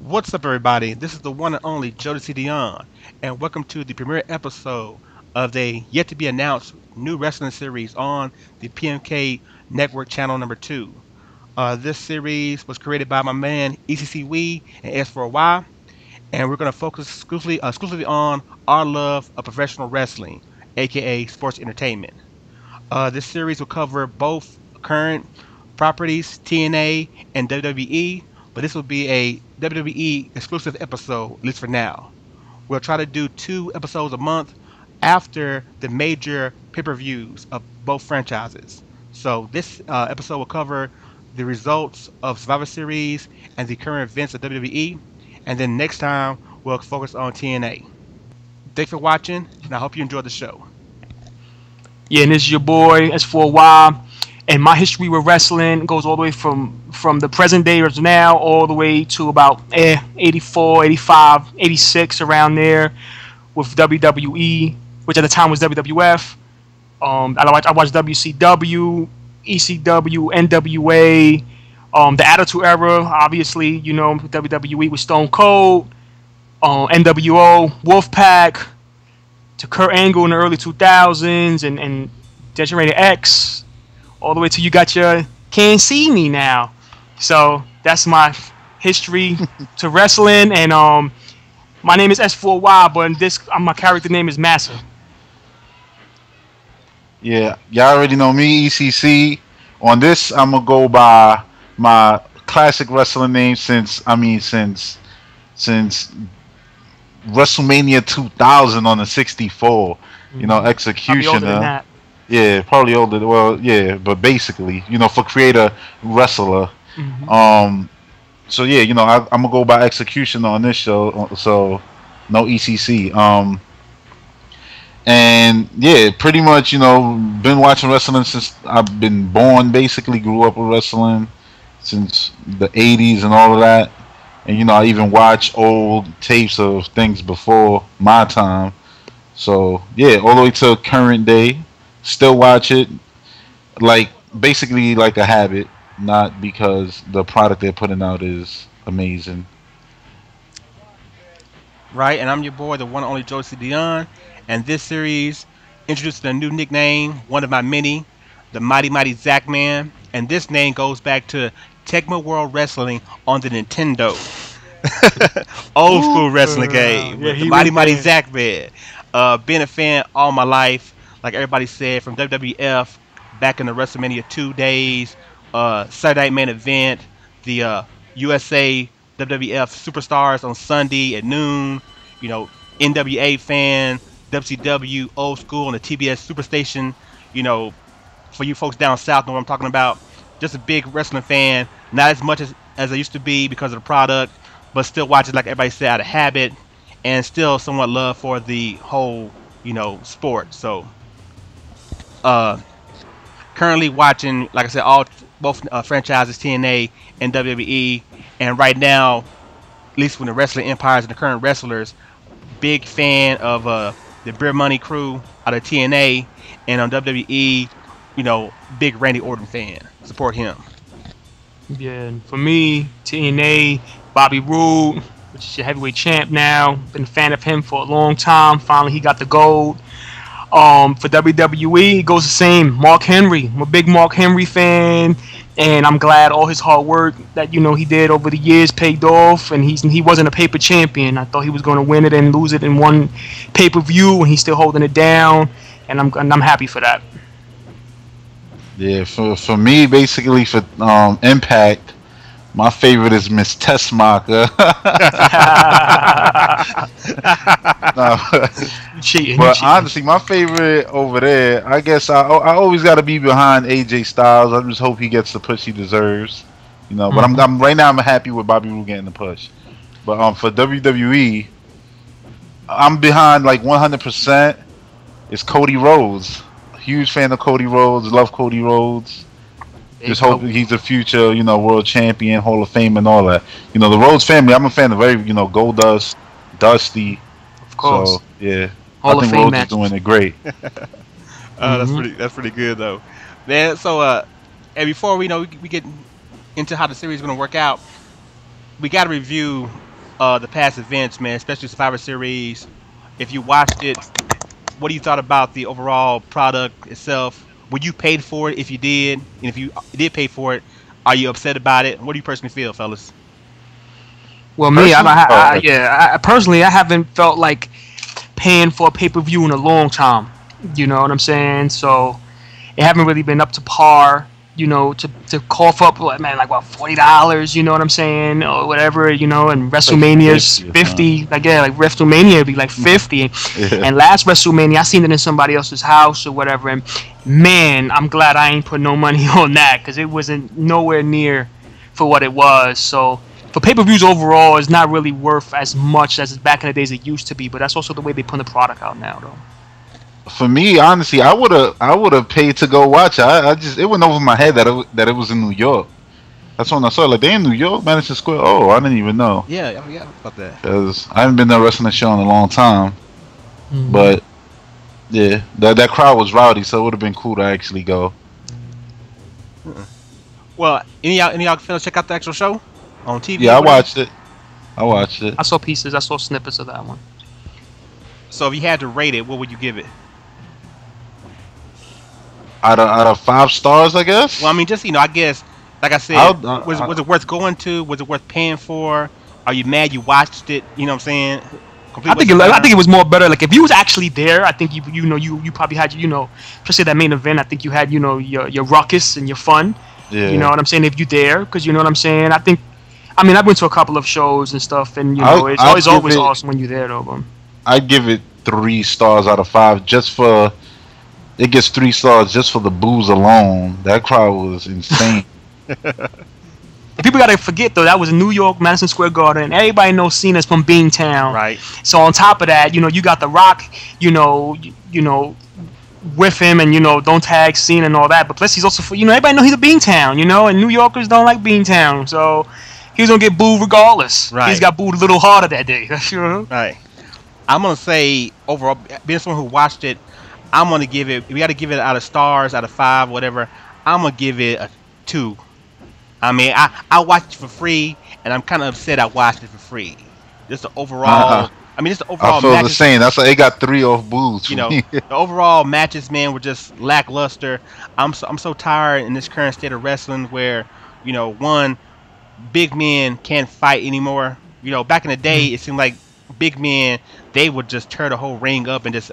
What's up, everybody? This is the one and only JodeciDeion, and welcome to the premiere episode of the yet to be announced new wrestling series on the PMK Network Channel number 2. This series was created by my man ECCWii and S4Y, and we're going to focus exclusively on our love of professional wrestling, aka sports entertainment. This series will cover both current properties, TNA and WWE, but this will be a WWE exclusive episode, at least for now. We'll try to do 2 episodes a month after the major pay-per-views of both franchises. So this episode will cover the results of Survivor Series and the current events of WWE, and then next time we'll focus on TNA. Thanks for watching, and I hope you enjoyed the show. Yeah, and this is your boy S4Y, and my history with wrestling goes all the way from the present day of now all the way to about 84, 85, 86, around there with WWE, which at the time was WWF. I watched WCW, ECW, NWA, the Attitude Era, obviously, you know, WWE with Stone Cold, NWO, Wolfpack, to Kurt Angle in the early 2000s, and Degenerated X, all the way to you got your Can't See Me now. So that's my history to wrestling, and my name is S4Y, but in this my character name is Massa. Yeah, y'all already know me, ECC. On this, I'm gonna go by my classic wrestling name since WrestleMania 2000 on the 64. You know, Executioner. Yeah, probably older. Well, yeah, but basically, you know, for creator wrestler. So yeah, you know, I'm gonna go by Executioner on this show. So no ECC. And yeah, pretty much, you know, been watching wrestling since I've been born. Basically, grew up with wrestling since the 80s and all of that. And you know, I even watch old tapes of things before my time. So yeah, all the way to current day, still watch it, like basically like a habit, not because the product they're putting out is amazing. Right, and I'm your boy, the one and only JodeciDeion, and this series introduced a new nickname, one of my many, the Mighty Mighty Zack Man, and this name goes back to Tecmo World Wrestling on the Nintendo. Old school wrestling game with the Mighty Mighty Zack Man. Been a fan all my life, like everybody said, from WWF back in the WrestleMania 2 days, Saturday Night Main Event, the USA WWF Superstars on Sunday at noon, you know, NWA fan, WCW old school on the TBS Superstation, you know, for you folks down south know what I'm talking about. Just a big wrestling fan, not as much as I used to be because of the product, but still watching, like everybody said, out of habit, and still somewhat love for the whole, you know, sport. So currently watching, like I said, both franchises, TNA and WWE, and right now, at least when the wrestling empires and the current wrestlers, big fan of the Beer Money crew out of TNA, and on WWE, you know, big Randy Orton fan. Support him. Yeah, and for me, TNA, Bobby Roode, which is your heavyweight champ now. Been a fan of him for a long time. Finally, he got the gold. For WWE, it goes the same. Mark Henry. I'm a big Mark Henry fan, and I'm glad all his hard work that, you know, he did over the years paid off. And he wasn't a paper champion. I thought he was going to win it and lose it in one pay-per-view, and he's still holding it down. And I'm happy for that. Yeah, for me, basically for Impact, my favorite is Miss Tessmacher. No. Cheating, but honestly, my favorite over there, I guess I always got to be behind AJ Styles. I just hope he gets the push he deserves, you know. But I'm right now I'm happy with Bobby Roode getting the push. But for WWE, I'm behind like 100%. It's Cody Rhodes. Huge fan of Cody Rhodes. Love Cody Rhodes. Just hope he's a future, you know, world champion, Hall of Fame, and all that. You know, the Rhodes family. I'm a fan of you know, Goldust, Dusty. Of course. So yeah, Hall I think Rhodes is doing it great. That's pretty good though, man. So and before we get into how the series is going to work out, we got to review the past events, man, especially Survivor Series. If you watched it, what do you thought about the overall product itself? Would you paid for it if you did? And if you did pay for it, are you upset about it? What do you personally feel, fellas? Well, me, personally, I haven't felt like paying for a pay-per-view in a long time. You know what I'm saying? So it haven't really been up to par. You know, to cough up, man, like what, $40? You know what I'm saying, or whatever. You know, and WrestleMania's 50. Like WrestleMania would be like 50. Yeah. And last WrestleMania, I seen it in somebody else's house or whatever. And man, I'm glad I ain't put no money on that because it wasn't nowhere near for what it was. So for pay-per-views overall, it's not really worth as much as back in the days it used to be. But that's also the way they put the product out now, though. For me, honestly, I would have paid to go watch it. I just, it went over my head that it was in New York. That's when I saw it. Like, they in New York, Madison Square. Oh, I didn't even know. Yeah, I forgot about that. Because I haven't been to a wrestling show in a long time. Mm-hmm. But yeah, that crowd was rowdy, so it would have been cool to actually go. Well, any of y'all fellas check out the actual show on TV? Yeah, I watched it. I saw pieces. I saw snippets of that one. So if you had to rate it, what would you give it? Out of 5 stars, I guess. Well, I mean, just, I guess, like I said, was it worth going to? Was it worth paying for? Are you mad you watched it? You know what I'm saying? I think it was more better. Like if you was actually there, I think you probably had especially that main event. I think you had your ruckus and your fun. Yeah. You know what I'm saying? If you there, because you know what I'm saying. I mean, I've been to a couple of shows and stuff, and it's always awesome when you're there, though. I'd give it 3 stars out of 5 just for. It gets 3 stars just for the booze alone. That crowd was insane. And people gotta forget though, that was in New York, Madison Square Garden. Everybody knows Cena's from Beantown, right? So on top of that, you got The Rock, with him, and don't tag Cena and all that. But plus, he's also everybody know he's a Beantown, and New Yorkers don't like Beantown, so he was gonna get booed regardless. Right. He's got booed a little harder that day. Right. I'm gonna say overall, being someone who watched it, I'm gonna give it. We got to give it out of stars, out of 5, whatever. I'm gonna give it a 2. I mean, I watched it for free, and I'm kind of upset I watched it for free. Just the overall. I mean, just the overall. I feel matches, the same. That's why it got 3 off booze. The overall matches, man, were just lackluster. I'm so tired in this current state of wrestling where, one, big men can't fight anymore. Back in the day, it seemed like big men, they would just tear the whole ring up and just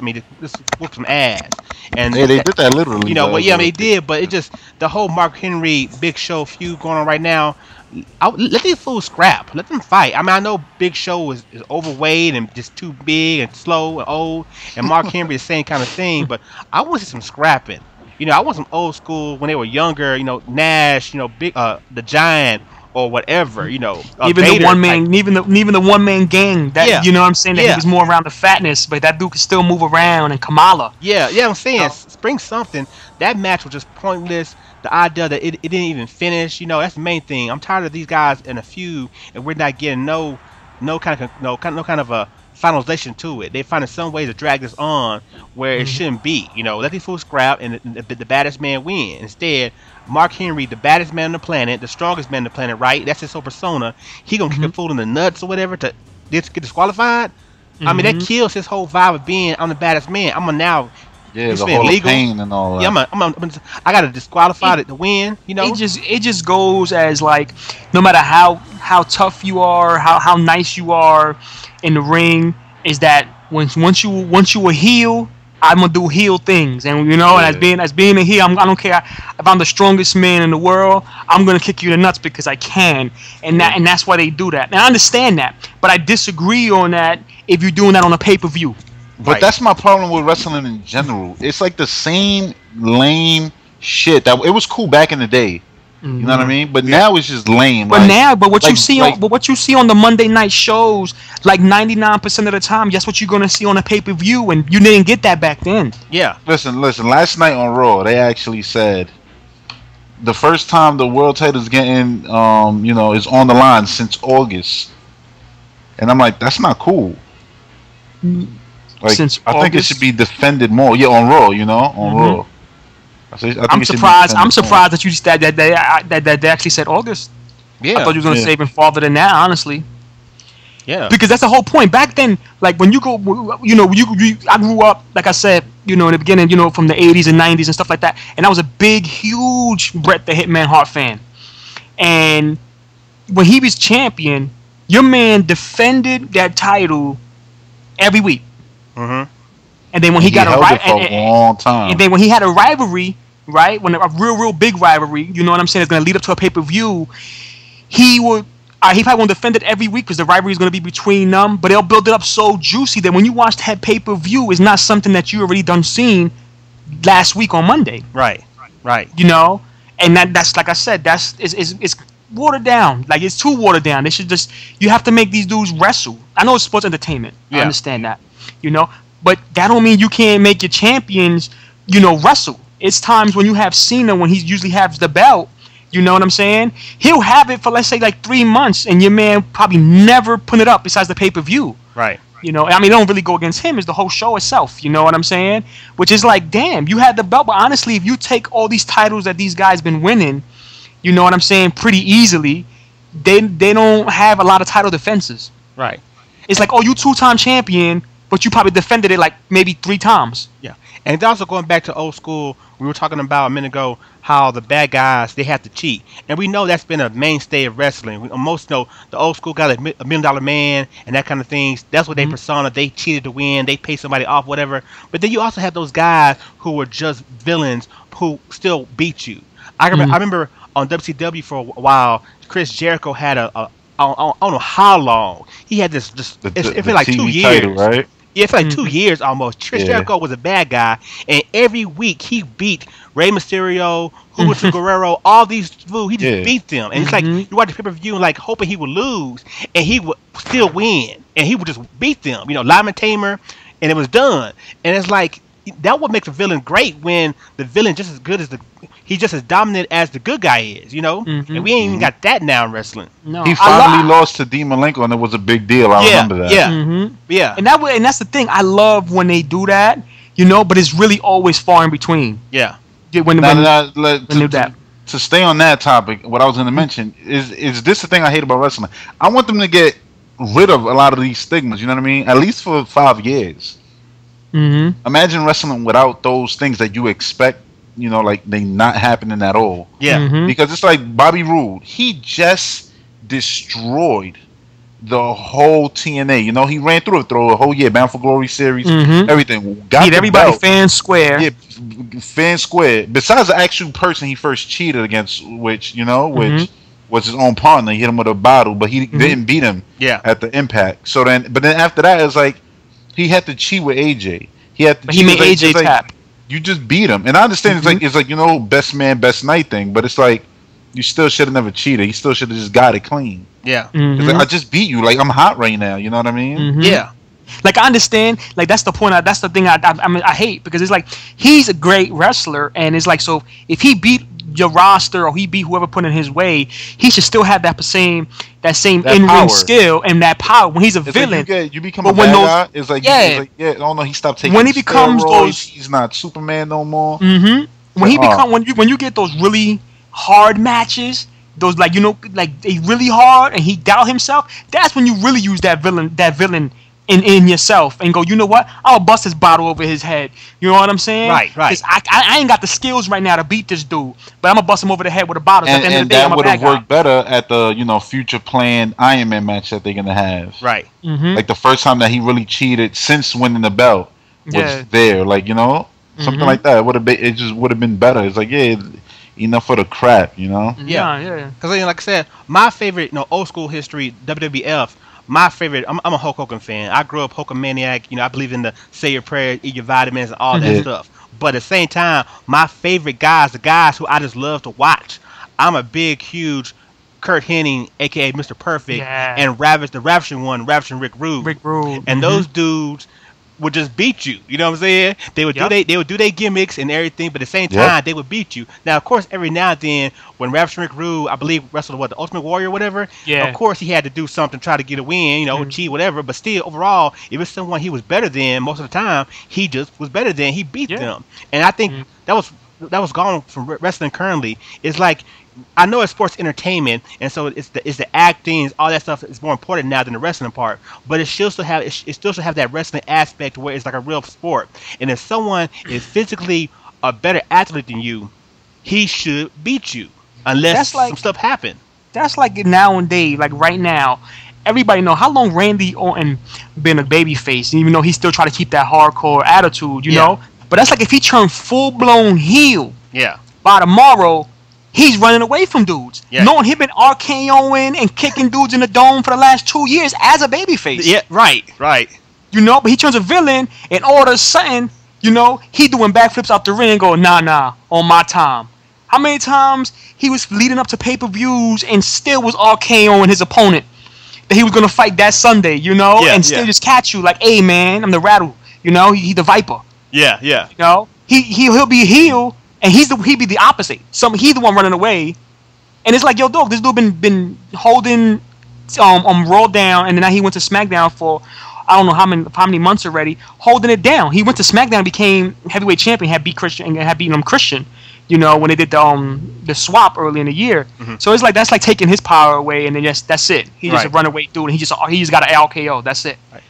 whoop some ass. And they did that literally. They did, but it just, the whole Mark Henry Big Show feud going on right now. Let these fools scrap. Let them fight. I mean, I know Big Show is overweight and just too big and slow and old, and Mark Henry is the same kind of thing. But I want to see some scrapping. I want some old school when they were younger. Nash, big the Giant. Or whatever, even the one man, even the one man gang. That you know what I'm saying. That he was more around the fatness, but that dude could still move around. And Kamala. Yeah, I'm saying spring something. That match was just pointless. The idea that it didn't even finish. That's the main thing. I'm tired of these guys in a feud, and we're not getting no kind of a finalization to it. They're finding some way to drag this on where it shouldn't be. Let these fools scrap and the baddest man win. Instead, Mark Henry, the baddest man on the planet, the strongest man on the planet, right? That's his whole persona. He gonna kick a fool in the nuts or whatever to get disqualified. I mean, that kills his whole vibe of being I'm the baddest man. I'm gonna now. Yeah, the whole legal pain and all that. Yeah, I gotta disqualify it to win. It just goes as like, no matter how tough you are, how nice you are in the ring, is that once you a heel, I'm gonna do heel things, and and as being a heel, I don't care if I'm the strongest man in the world. I'm gonna kick you in the nuts because I can, and that's why they do that. And I understand that, but I disagree on that if you're doing that on a pay-per-view. But that's my problem with wrestling in general. It's like the same lame shit. That it was cool back in the day. You know what I mean? But now it's just lame. But what you see on the Monday night shows, like 99% of the time, that's what you're gonna see on a pay-per-view, and you didn't get that back then. Yeah. Listen. Last night on Raw, they actually said the first time the world title's getting, is on the line since August, and I'm like, that's not cool. Like, Since I think it should be defended more. Yeah, on Raw, on Raw. I'm surprised that you that they actually said August. Yeah, I thought you were gonna say even farther than that, honestly. Yeah. Because that's the whole point. Back then, like when you go, I grew up, like I said, in the beginning, from the 80s and 90s and stuff like that. And I was a big, huge Bret the Hitman Hart fan. And when he was champion, your man defended that title every week. Mm-hmm. And then when he got held it for a long time. And then when he had a rivalry, right, when a real big rivalry, you know what I'm saying, it's going to lead up to a pay-per-view, he probably won't defend it every week because the rivalry is going to be between them, but they'll build it up so juicy that when you watch that pay-per-view, it's not something that you already done seen last week on Monday. Right. And that's like I said, it's watered down. Like, it's too watered down. They should you have to make these dudes wrestle. I know it's sports entertainment. Yeah. I understand that, but that don't mean you can't make your champions, wrestle. It's times when you have Cena, when he usually has the belt, you know what I'm saying? He'll have it for, let's say, like 3 months, and your man probably never put it up besides the pay-per-view. Right. I mean, it don't really go against him. It's the whole show itself. You know what I'm saying? Which is like, damn, you had the belt, but honestly, if you take all these titles that these guys been winning, you know what I'm saying, pretty easily, they don't have a lot of title defenses. Right. It's like, oh, you 2-time champion, but you probably defended it like maybe 3 times. Yeah. And it's also going back to old school. We were talking about a minute ago how the bad guys, they have to cheat. And we know that's been a mainstay of wrestling. Most know the old school guy, like $1 Million Man and that kind of things. That's what they persona. They cheated to win. They pay somebody off, whatever. But then you also have those guys who were just villains who still beat you. I remember on WCW for a while, Chris Jericho had I don't know how long. He had this it felt like 2 years. Title, right? Yeah, it's like 2 years almost. Chris Jericho was a bad guy, and every week he beat Rey Mysterio, Juventud Guerrero, all these fools. He just beat them, and it's like you watch the pay-per-view and like hoping he would lose, and he would still win, and he would just beat them. Lineman Tamer, and it was done. And it's like that what makes a villain great when the villain just as good as he's just as dominant as the good guy is, And we ain't even got that now in wrestling. No, he finally lost to Dean Malenko, and it was a big deal. I remember that. Yeah, yeah. And that's the thing. I love when they do that, but it's really always far in between. Yeah. To stay on that topic, what I was going to mention is this the thing I hate about wrestling. I want them to get rid of a lot of these stigmas. You know what I mean? At least for 5 years. Imagine wrestling without those things that you expect. Like they not happening at all. Yeah. Because it's like Bobby Roode. He just destroyed the whole TNA. He ran through a whole year, Bound for Glory series, everything. Got everybody fan square. Yeah, fan square. Besides the actual person he first cheated against, which was his own partner. He hit him with a bottle, but he didn't beat him at the Impact. So then after that, it's like he had to cheat with AJ. He made AJ tap. You just beat him, and I understand it's like best man, best night thing, but it's like you still should have never cheated. You still should have just got it clean. Yeah, it's like, I just beat you. Like I'm hot right now. You know what I mean? Yeah. Like I understand. Like that's the point. That's the thing I hate because it's like he's a great wrestler, and it's like so if he beat your roster or he beat whoever put in his way, he should still have that same in-ring skill and that power. When he's a villain, like you become a bad guy. It's like oh no, he stopped taking. When he becomes steroids, he's not Superman no more. When he when you get those really hard matches, those like they really hard, and he doubt himself. That's when you really use that villain in yourself and go, you know what? I'll bust his bottle over his head. You know what I'm saying? Right. Because I ain't got the skills right now to beat this dude, but I'm gonna bust him over the head with a bottle. And that would have worked better at the future planned Iron Man match that they're gonna have. Right. Like the first time that he really cheated since winning the belt was there. Like something like that. It just would have been better. It's like enough for the crap. Yeah. Because like I said, my favorite old school history WWF. My favorite, I'm a Hulk Hogan fan. I grew up Hulkamaniac. I believe in the say your prayer, eat your vitamins, and all that stuff. But at the same time, my favorite guys, the guys who I just love to watch, I'm a big, huge Kurt Hennig, a.k.a. Mr. Perfect, and the Ravishing One, Ravishing Rick Rude. And those dudes would just beat you. You know what I'm saying? They would do their gimmicks and everything, but at the same time they would beat you. Now, of course, every now and then when Ravishing Rick Rude, I believe wrestled the Ultimate Warrior or whatever. Yeah. Of course, he had to do something, try to get a win, cheat, whatever. But still, overall, if it's someone he was better than, most of the time he just was better than. He beat them, and I think that was gone from wrestling currently. It's like I know it's sports entertainment, and so it's the acting, all that stuff is more important now than the wrestling part. But it still should have that wrestling aspect where it's like a real sport. And if someone is physically a better athlete than you, he should beat you unless some stuff happen. That's like nowadays, like right now. Everybody know how long Randy Orton been a babyface, even though he still try to keep that hardcore attitude, you know. But that's like if he turned full blown heel. Yeah. By tomorrow, he's running away from dudes. Yeah. Knowing he been RKOing and kicking dudes in the dome for the last 2 years as a babyface. Yeah. Right. You know, but he turns a villain, and all of a sudden, you know, he doing backflips out the ring and going, nah, on my time. How many times he was leading up to pay-per-views and still was RKOing his opponent that he was going to fight that Sunday, you know, and still just catch you like, hey, man, I'm the Rattle, you know, he the Viper. Yeah. You know, he'll be a heel, and he be the opposite. He's the one running away, and it's like, yo, dog, this dude been holding Raw down, and then now he went to SmackDown for I don't know how many months already, holding it down. He went to SmackDown, became heavyweight champion, had beaten him Christian. You know, when they did the swap early in the year. Mm-hmm. So it's like that's like taking his power away, and then that's it. He's just a runaway dude, and he just got an LKO. That's it. Right.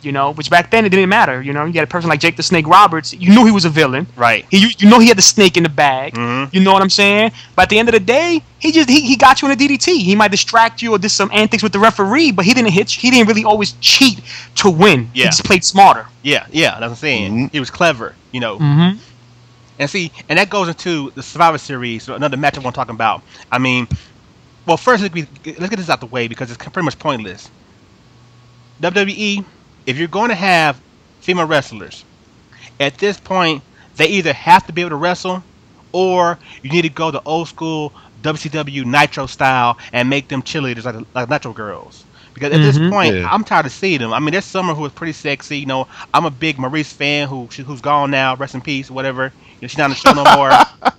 You know, which back then it didn't matter. You know, you had a person like Jake the Snake Roberts. You knew he was a villain. Right. You know he had the snake in the bag. Mm-hmm. You know what I'm saying? But at the end of the day, he got you in a DDT. He might distract you or did some antics with the referee, but he didn't hit. He didn't really always cheat to win. Yeah. He just played smarter. Yeah. That's what I'm saying. Mm-hmm. He was clever. You know. Mm-hmm. And that goes into the Survivor Series, another matchup we're talking about. I mean, well, first let's get this out the way because it's pretty much pointless. WWE, if you're going to have female wrestlers, at this point, they either have to be able to wrestle, or you need to go the old school WCW Nitro style and make them cheerleaders like Nitro girls. Because at this point, I'm tired of seeing them. I mean, there's Summer who is pretty sexy. You know, I'm a big Maurice fan who's gone now, rest in peace, whatever. You know, she's not on the show no more.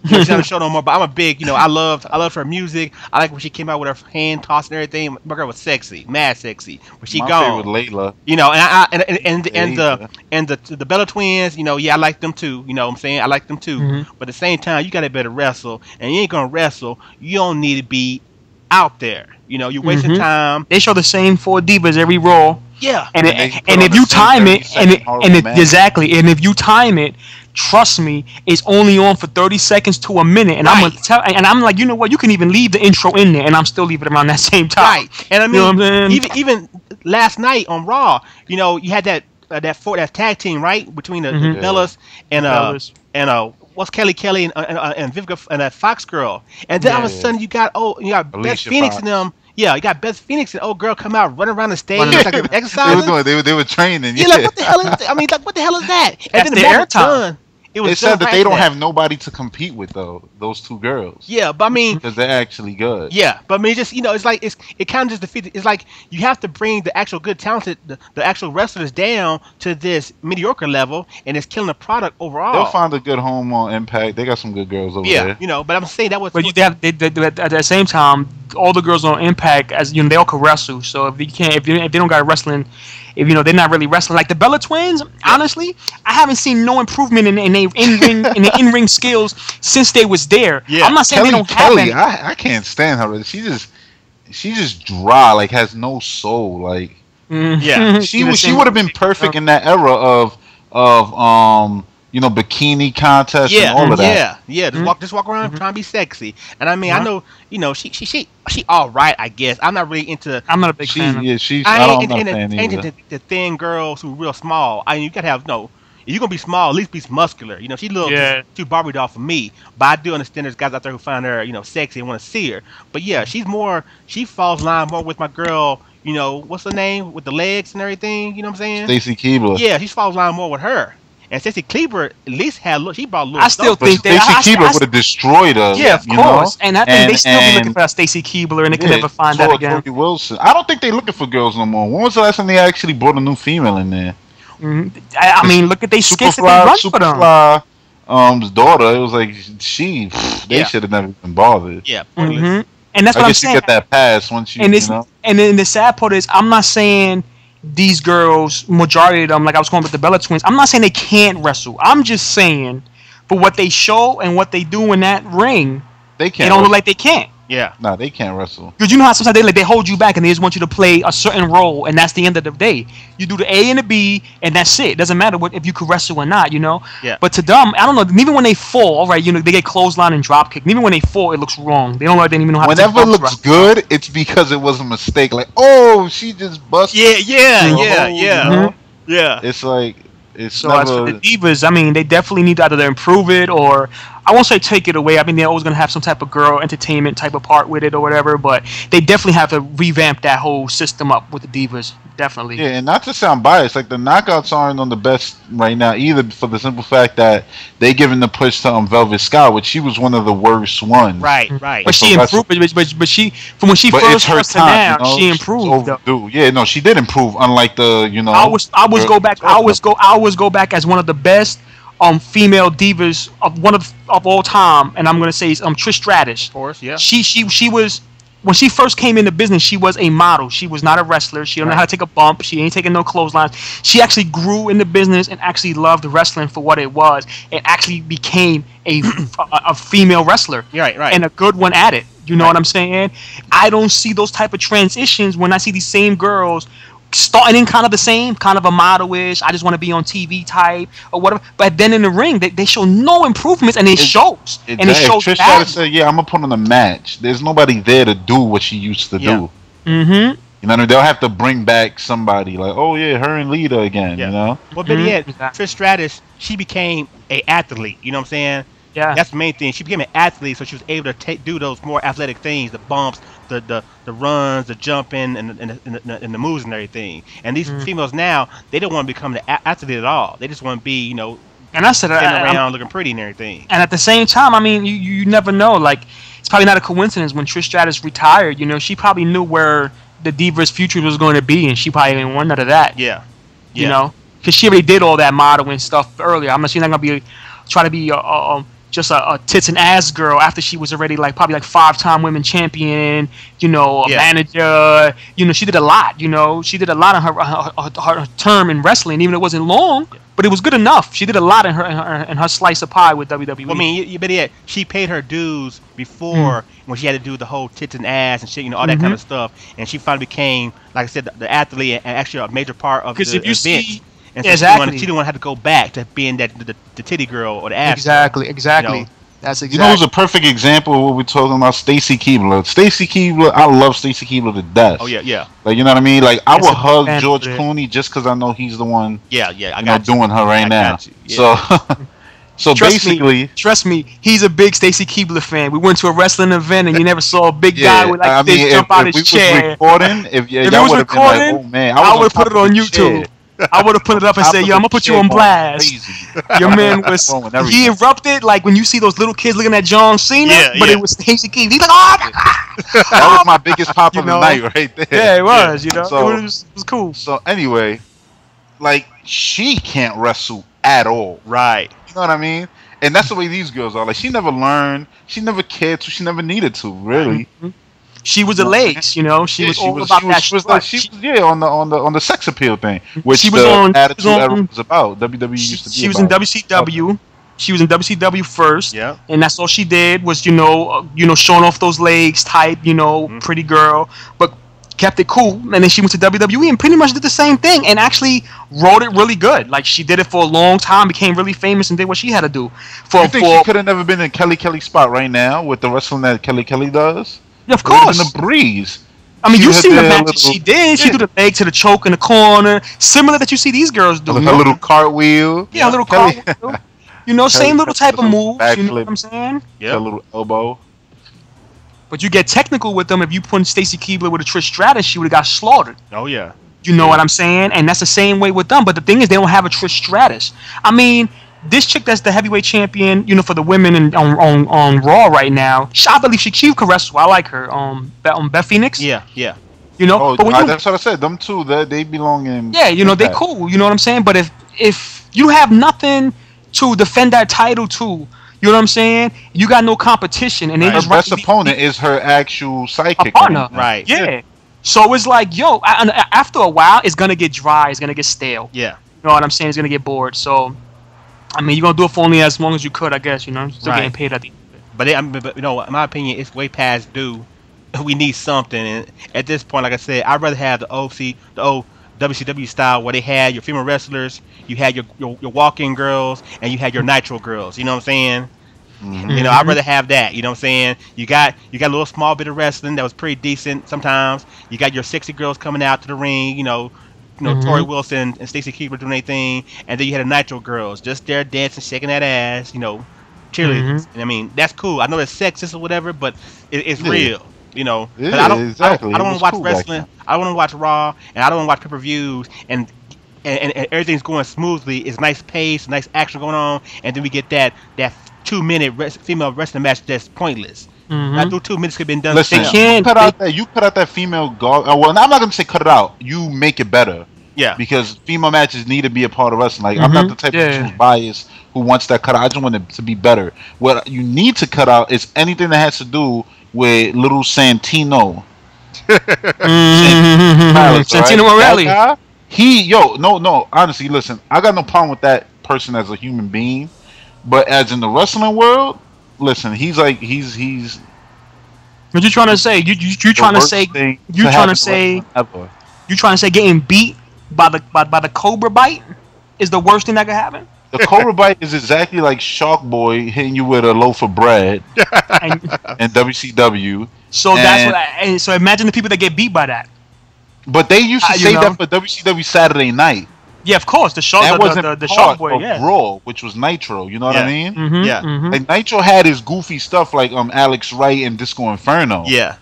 She's not on the show no more. But I'm a big, you know, I love her music. I like when she came out with her hand tossing and everything. My girl was sexy, mad sexy. When she gone, favorite Layla. You know, and the Bella twins. You know, I like them too. You know what I'm saying? I like them too. Mm-hmm. But at the same time, you gotta better wrestle, and you ain't gonna wrestle. You don't need to be out there. You know, you're wasting time. They show the same 4 divas every Raw. Yeah, and if you time it, and if you time it, trust me, it's only on for 30 seconds to a minute, and I'm like, you know what? You can even leave the intro in there, and I'm still leaving it around that same time. Right, and I mean, you know even last night on Raw, you know, you had that tag team right between the Bellas and what's Kelly and Vivica and that Fox girl, and then all of a sudden you got Beth Phoenix Fox. and them. Yeah, you got Beth Phoenix and old girl come out, running around the stage like an exercise. They were training. Yeah, like what the hell is that? I mean, like what the hell is that? And then the airtime. They said that they don't have nobody to compete with those 2 girls. Yeah, but I mean, because they're actually good. Yeah, but I mean, just it's like it kind of just defeated. It's like you have to bring the actual good, talented, the actual wrestlers down to this mediocre level, and it's killing the product overall. They'll find a good home on Impact. They got some good girls over there. Yeah, you know, but I'm saying that was. But at the same time, all the girls on Impact, as you know, they all can wrestle. So if they don't got wrestling. If you know they're not really wrestling like the Bella Twins, honestly, I haven't seen no improvement in their in-ring skills since they was there. Yeah. I'm not saying they don't have any. I can't stand her. She just dry, like has no soul. Like she would have been perfect in that era of you know, bikini contests and all of that. Yeah. Just walk around trying to be sexy. And I mean, I know, you know, she all right, I guess. I'm not really into. I'm not a big fan. Yeah, I ain't into the thin girls who are real small. I mean, you gotta have if you're gonna be small, at least be muscular. You know, she looks too Barbie doll for me. But I do understand there's guys out there who find her, you know, sexy and want to see her. But yeah, she falls in line more with my girl. You know, what's her name with the legs and everything? You know what I'm saying? Stacy Keibler. Yeah, she falls in line more with her. And Stacy Keibler at least she brought a little. I still think Stacy Keibler would have destroyed her. Yeah, of course. And I think they still be looking for Stacy Keibler, and they can never find that again. Tori Wilson. I don't think they're looking for girls no more. When was the last time they actually brought a new female in there? I mean, look at they skits that they run for them. Superfly's daughter. It was like they should have never been bothered. Yeah, pointless. And that's what I'm saying. You get that pass once you. And then the sad part is, I'm not saying these girls, majority of them, like I was going with the Bella Twins, I'm not saying they can't wrestle. I'm just saying, for what they show and what they do in that ring, they don't look like they can't. Yeah. Nah, they can't wrestle. Because you know how sometimes they hold you back and they just want you to play a certain role, and that's the end of the day. You do the A and the B, and that's it. It doesn't matter if you could wrestle or not, you know. Yeah. But to them, I don't know. Even when they fall, right? You know, they get clothesline and drop kick. And even when they fall, it looks wrong. They don't like they even know how. Whenever to it looks good, it's because it was a mistake. Like, oh, she just busted. Yeah. It's like it's So never. as for the divas, I mean, they definitely need to either improve it or I won't say take it away. I mean, they're always gonna have some type of girl entertainment type of part with it or whatever, but they definitely have to revamp that whole system up with the divas. Definitely. Yeah, and not to sound biased, like the knockouts aren't on the best right now either, for the simple fact that they giving the push to Velvet Sky, which she was one of the worst ones. Right. But she improved. But she from when she first started to now, she improved. Though. Yeah, no, she did improve. Unlike the I always go back as one of the best female divas of all time, and I'm gonna say Trish Stratus. Of course, yeah. She was. When she first came into business, she was a model. She was not a wrestler. She don't know how to take a bump. She ain't taking no clotheslines. She actually grew in the business and actually loved wrestling for what it was, and actually became a female wrestler. Right. And a good one at it. You know what I'm saying? I don't see those type of transitions when I see these same girls starting in kind of the same, kind of a model-ish, I just want to be on TV type or whatever. But then in the ring, they show no improvements, and it shows. And it shows. Trish had to say, "Yeah, I'm gonna put on a match." There's nobody there to do what she used to do. Mm-hmm. You know what I mean? They'll have to bring back somebody like, "Oh yeah, her and Lita again." Yeah. You know. Well, but yet, Trish Stratus, she became a athlete. You know what I'm saying? Yeah. That's the main thing. She became an athlete, so she was able to do those more athletic things, the bumps, the runs, the jumping, and the moves and everything. And these females now, they don't want to become the athlete at all. They just want to be, you know, and I said, sitting around looking pretty and everything. And at the same time, I mean, you never know. Like, it's probably not a coincidence when Trish Stratus retired. You know, she probably knew where the Divas' future was going to be, and she probably didn't want none of that. Yeah. You know, because she already did all that modeling stuff earlier. I'm not she's not gonna be try to be just a tits and ass girl after she was already probably 5-time women champion, you know, a manager. You know, she did a lot. You know, she did a lot on her term in wrestling, even though it wasn't long, but it was good enough. She did a lot in her slice of pie with WWE. Well, I mean, you better yet, she paid her dues before when she had to do the whole tits and ass and shit, you know, all that kind of stuff, and she finally became, like I said, the athlete and actually a major part of the event. And so exactly. She didn't want to have to go back to being the titty girl or the ass. Exactly. You know? That's exactly. You know, it was a perfect example of what we're talking about. Stacey Keibler. Stacey Keibler, I love Stacey Keibler to death. Oh yeah. Like, you know what I mean? Like, I would hug George Clooney just because I know he's the one. Yeah. I got doing her right now. Yeah. So basically, trust me, he's a big Stacey Keibler fan. We went to a wrestling event and you never saw a big guy with this jump out his chair. If it was recording, oh man, I would have put it on YouTube. I would have put it up and said, "Yo, I'm gonna put you on blast." Your man was he erupted like when you see those little kids looking at John Cena, but it was Stacey Keibler. He's like, "Oh my god!" That was my biggest pop of the night right there. Yeah, it was. You know, so, it was cool. So anyway, like she can't wrestle at all. Right. You know what I mean? And that's the way these girls are. Like, she never learned, she never cared to, she never needed to, really. Mm-hmm. She was the legs, you know. She was all about that. She was on the sex appeal thing, which she was the on, Attitude Era was about. WWE used to be. She was in WCW. Okay. She was in WCW first, and that's all she did was you know showing off those legs, type, you know, pretty girl, but kept it cool. And then she went to WWE and pretty much did the same thing, and actually wrote it really good. Like, she did it for a long time, became really famous, and did what she had to do. You think she could have never been in Kelly's spot right now with the wrestling that Kelly does? Yeah, of course. In the breeze. I mean, you see the matches she did. She do the leg to the choke in the corner, similar that you see these girls do. A little cartwheel. Yeah, a little cartwheel. You know, same little type of moves. You know what I'm saying? Yeah. A little elbow. But you get technical with them. If you put Stacey Keibler with a Trish Stratus, she would have got slaughtered. Oh yeah. You know what I'm saying? And that's the same way with them. But the thing is, they don't have a Trish Stratus. I mean, this chick that's the heavyweight champion, you know, for the women on Raw right now, I believe she could wrestle. I like her. Beth Phoenix. Yeah. You know, but that's what I said. Them two, they belong in. Yeah, you know, they cool. You know what I'm saying? But if you have nothing to defend that title to, you know what I'm saying? You got no competition, and they her best opponent is her actual sidekick partner, right? Yeah. So it's like, yo, after a while, it's gonna get dry. It's gonna get stale. Yeah. You know what I'm saying? It's gonna get bored. So, I mean, you're gonna do it for only as long as you could, I guess. You know, still getting paid at the end of it. but you know, in my opinion, it's way past due. We need something, and at this point, like I said, I'd rather have the old WCW style where they had your female wrestlers, you had your walk-in girls, and you had your nitro girls. You know what I'm saying? You know, I'd rather have that. You know what I'm saying? You got a little small bit of wrestling that was pretty decent sometimes. You got your sexy girls coming out to the ring. Tori Wilson and Stacy Keibler doing their thing, and then you had the Nitro girls just there dancing, shaking that ass. Cheerleaders. And I mean, that's cool. I know it's sexist or whatever, but it's real. I don't want to watch wrestling. I don't want to watch Raw, and I don't want to watch pay-per-views, and everything's going smoothly. It's nice pace, nice action going on, and then we get that 2-minute female wrestling match that's pointless. Not through 2 minutes could have been done. Listen, you cut out that female well, I'm not gonna say cut it out. You make it better. Yeah. Because female matches need to be a part of wrestling. Like I'm not the type of person who's biased who wants that cut out. I just want it to be better. What you need to cut out is anything that has to do with little Santino. Santino Morelli. No. Honestly, listen, I got no problem with that person as a human being, but as in the wrestling world, listen, he's. What you trying to say? You trying to say getting beat by the Cobra bite is the worst thing that could happen? The Cobra bite is exactly like Shark Boy hitting you with a loaf of bread and WCW. So so imagine the people that get beat by that. But they used to say that for WCW Saturday Night. Yeah, of course. The Shark Boy, Raw, which was Nitro. You know what I mean? Yeah. Nitro had his goofy stuff like Alex Wright and Disco Inferno. Yeah.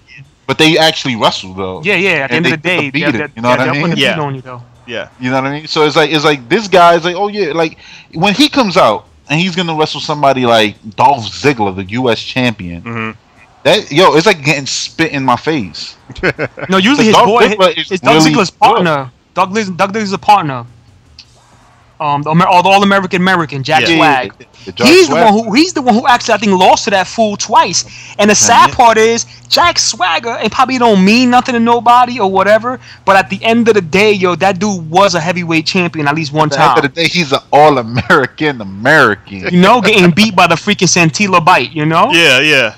But they actually wrestled though. Yeah. At the end of the day, you know what I mean? Yeah. On you, though. Yeah. You know what I mean? So it's like this guy's like, oh yeah, like when he comes out and he's gonna wrestle somebody like Dolph Ziggler, the U.S. champion. It's like getting spit in my face. No, usually his boy is Doug Ziggler's partner. Doug Ziggler's a partner. The All-American Jack Swag. He's the one who actually, I think, lost to that fool twice. And the sad part is Jack Swagger, and probably don't mean nothing to nobody or whatever, but at the end of the day, that dude was a heavyweight champion at least one time. At the end of the day, he's an All-American American. Getting beat by the freaking Santilla bite. Yeah.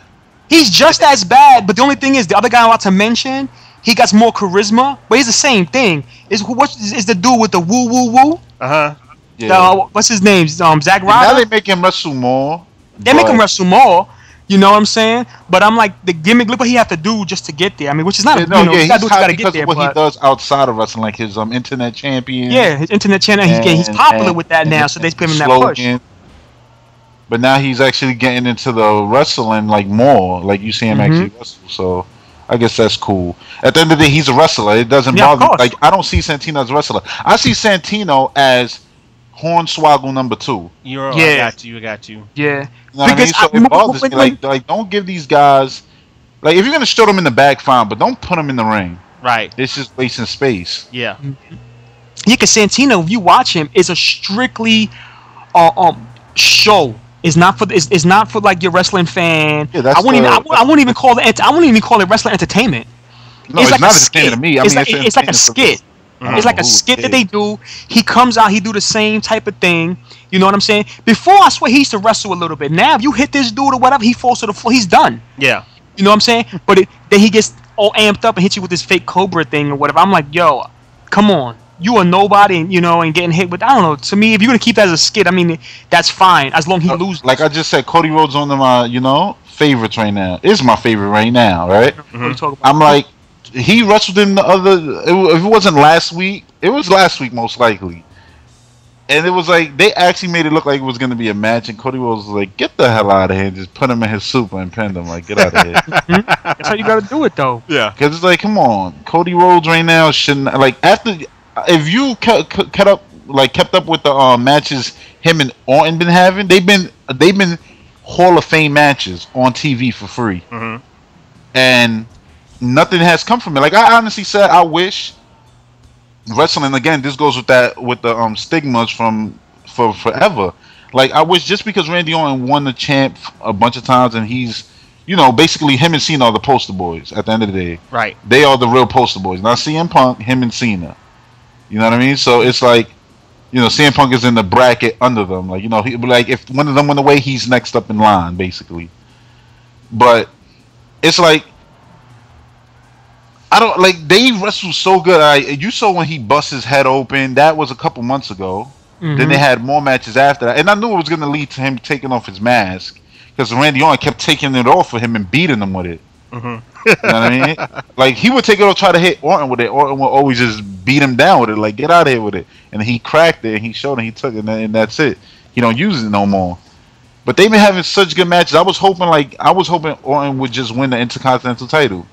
He's just as bad, but the only thing is, the other guy I'm about to mention, he got more charisma, but he's the same thing. Is the dude with the woo? Yeah. What's his name? Zack Ryder. Now they make him wrestle more. They make him wrestle more. You know what I'm saying? But I'm like, the gimmick. Look what he have to do just to get there. I mean, which is not. He's hot because of what he does outside of wrestling, like his internet champion. Yeah, his internet channel. He's popular with that now, so they put him in that push. But now he's actually getting into the wrestling like more. Like you see him actually wrestle. So I guess that's cool. At the end of the day, he's a wrestler. It doesn't bother me. Like I don't see Santino as a wrestler. I see Santino as Hornswoggle number 2. I got you. Yeah. You know what I mean? So it bothers me. Like, don't give these guys. Like, if you're gonna show them in the back, fine, but don't put them in the ring. Right. It's just wasting space. Yeah. Yeah, because Santino, if you watch him, is a strictly show. It's not for like your wrestling fan. Yeah, I wouldn't even call it wrestling entertainment. No, it's like not entertainment to me. It's like a skit. It's like a skit that they do. He comes out, he do the same type of thing. You know what I'm saying? Before, I swear he used to wrestle a little bit. Now, if you hit this dude or whatever, he falls to the floor. He's done. Yeah. You know what I'm saying? But then he gets all amped up and hits you with this fake Cobra thing or whatever. I'm like, yo, come on. You are nobody, and getting hit with. I don't know. To me, if you're gonna keep that as a skit, I mean, that's fine as long as he loses. Like I just said, Cody Rhodes on my favorites right now. Is my favorite right now, right? I'm like. He wrestled in if it wasn't last week, it was last week most likely. And it was like, they actually made it look like it was going to be a match, and Cody Rhodes was like, get the hell out of here, and just put him in his super and pinned him, like, get out of here. That's how you got to do it, though. Yeah. Because it's like, come on, Cody Rhodes right now shouldn't, like, if you kept up with the matches him and Orton been having, they've been Hall of Fame matches on TV for free. And nothing has come from it. Like I honestly said, I wish wrestling again. This goes with the stigmas for forever. Like I wish just because Randy Orton won the champ a bunch of times and he's basically him and Cena are the poster boys at the end of the day. Right. They are the real poster boys. Not CM Punk, him and Cena. You know what I mean? So it's like CM Punk is in the bracket under them. Like like if one of them went away, he's next up in line basically. but it's like I don't like they wrestle so good. You saw when he bust his head open. That was a couple months ago. Then they had more matches after that, and I knew it was going to lead to him taking off his mask because Randy Orton kept taking it off for him and beating him with it. You know what I mean? Like he would take it off, try to hit Orton with it. Orton would always just beat him down with it, like get out of here with it. And he cracked it, and he showed, and he took it, and that's it. He don't use it no more. But they've been having such good matches. I was hoping Orton would just win the Intercontinental title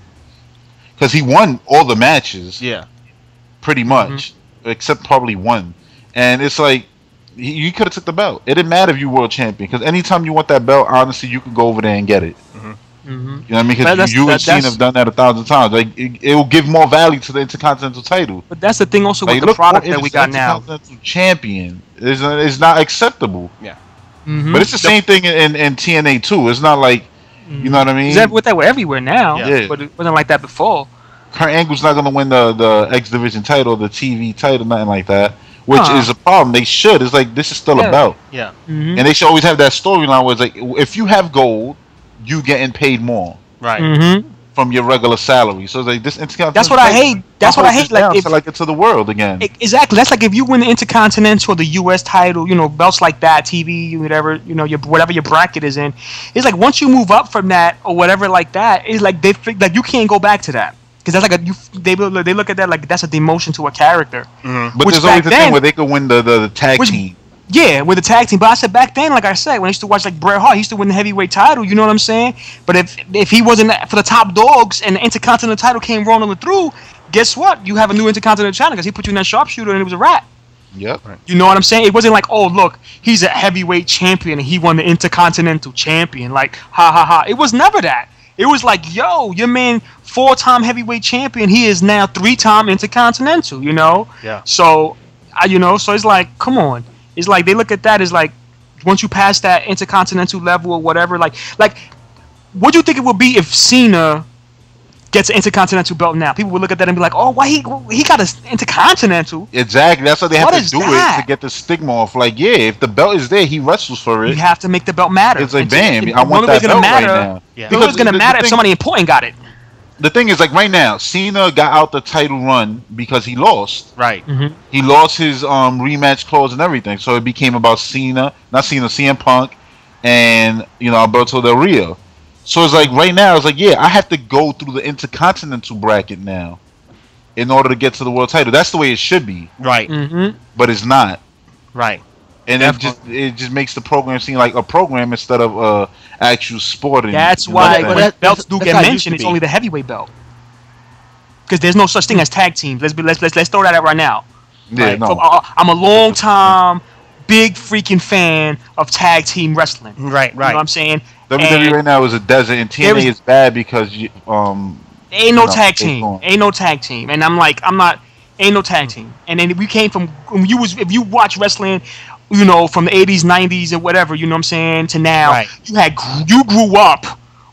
because he won all the matches. Yeah, pretty much, except probably one. And it's like you could have took the belt. It didn't matter if you were world champion because anytime you want that belt, honestly, you could go over there and get it. You know what I mean? Because you and Cena have done that 1,000 times. Like it will give more value to the Intercontinental title. But that's the thing also with the product that we got now. Intercontinental champion is not acceptable. Yeah. But it's the same thing in TNA too. It's not like you know what I mean. We're everywhere now. Yeah. But it wasn't like that before. Kurt Angle's not going to win the X Division title, the TV title, nothing like that. Which is a problem. They should. It's like this is still a belt. Yeah. And they should always have that storyline where it's like if you have gold, you getting paid more. Right. From your regular salary. So it's like this Intercontinental. That's what I hate. That's what I hate. Like it's to the world again. Exactly. That's like if you win the Intercontinental or the US title, belts like that, TV, whatever, whatever your bracket is in. It's like once you move up from that or whatever like that, it's like you can't go back to that. Because that's like they look at that like that's a demotion to a character. But there's always the thing where they could win the tag team. Yeah, with the tag team. But I said back then, like I said, when I used to watch like Bret Hart, he used to win the heavyweight title. You know what I'm saying? But if he wasn't for the top dogs and the Intercontinental title came rolling through, guess what? You have a new Intercontinental title because he put you in that sharpshooter and it was a wrap. Yep. You know what I'm saying? It wasn't like, oh look, he's a heavyweight champion and he won the Intercontinental champion. Like ha ha ha. It was never that. It was like, yo, your man 4-time heavyweight champion. He is now 3-time Intercontinental. Yeah. So, so it's like, come on. It's like they look at that as like, once you pass that Intercontinental level or whatever, like, what do you think it would be if Cena gets an Intercontinental belt now? People would look at that and be like, oh, why he got an Intercontinental? Exactly. That's why they have to do it to get the stigma off. Like, yeah, if the belt is there, he wrestles for it. You have to make the belt matter. It's like, bam, I want that belt right now. Yeah. Because it's going to matter if somebody important got it. The thing is, like right now, Cena got out the title run because he lost. Right. He lost his rematch clause and everything, so it became about CM Punk, and Alberto Del Rio. So it's like right now, it's like I have to go through the Intercontinental bracket now in order to get to the world title. That's the way it should be. Right. But it's not. Right. And it just makes the program seem like a program instead of actual sport. That's why belts do get mentioned. It's only the heavyweight belt because there's no such thing as tag teams. Let's throw that out right now. Yeah, right? no. I'm a long time big freaking fan of tag team wrestling. Right. You know what I'm saying? WWE right now is a desert, and TNA is bad because ain't no tag team. Ain't no tag team, and ain't no tag team. And then we came from if you watch wrestling. From the 80s, 90s, and whatever, you know what I'm saying, to now, right. You grew up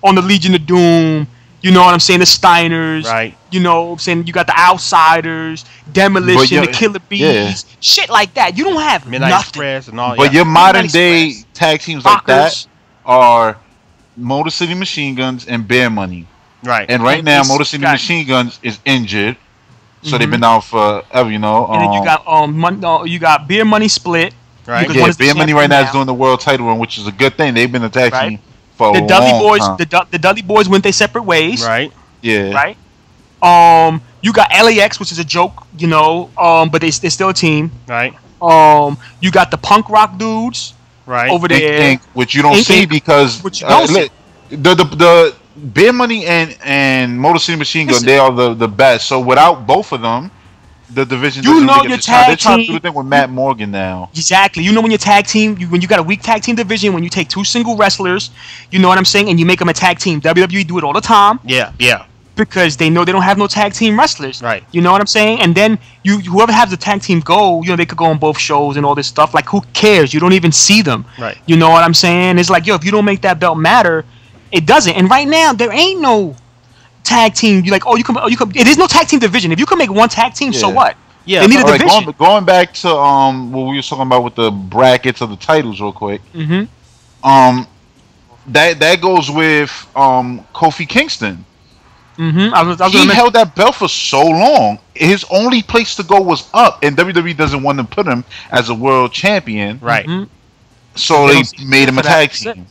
on the Legion of Doom, you know what I'm saying, the Steiners, right. You know what I'm saying, you got the Outsiders, Demolition, the Killer Bees, shit like that. You don't have Midnight nothing. Express and all. But your modern day tag teams like that are Motor City Machine Guns and Bear Money. Right. And right now, Motor City Machine Guns is injured. So they've been out forever, And then you got Beer Money Split. Right. Yeah, Beer Money right now is doing the world title run, which is a good thing. They've been a tag team for a long time. The Dudley Boys went their separate ways. Right. Yeah. Right. You got LAX, which is a joke, but they're still a team. Right. You got the punk rock dudes. Right. Over there. Which you don't see because the Beer Money and Motor City Machine Gun, they are the best. So without both of them, the division your tag they're trying to do the thing with Matt Morgan now. Exactly. When your tag team, when you got a weak tag team division, when you take 2 single wrestlers, you know what I'm saying, and you make them a tag team. WWE do it all the time. Yeah. Because they know they don't have no tag team wrestlers. Right. You know what I'm saying? And then whoever has the tag team go, they could go on both shows and all this stuff. Like, who cares? You don't even see them. Right. You know what I'm saying? It's like, if you don't make that belt matter, it doesn't. And right now, there ain't no tag team. You're like, it is no tag team division. If you can make one tag team, so what? Yeah. They need a division. Going back to what we were talking about with the brackets of the titles real quick. that goes with Kofi Kingston. I was He gonna held that belt for so long. His only place to go was up, and WWE doesn't want to put him as a world champion. Right. So They they don't see made him a for that. tag team.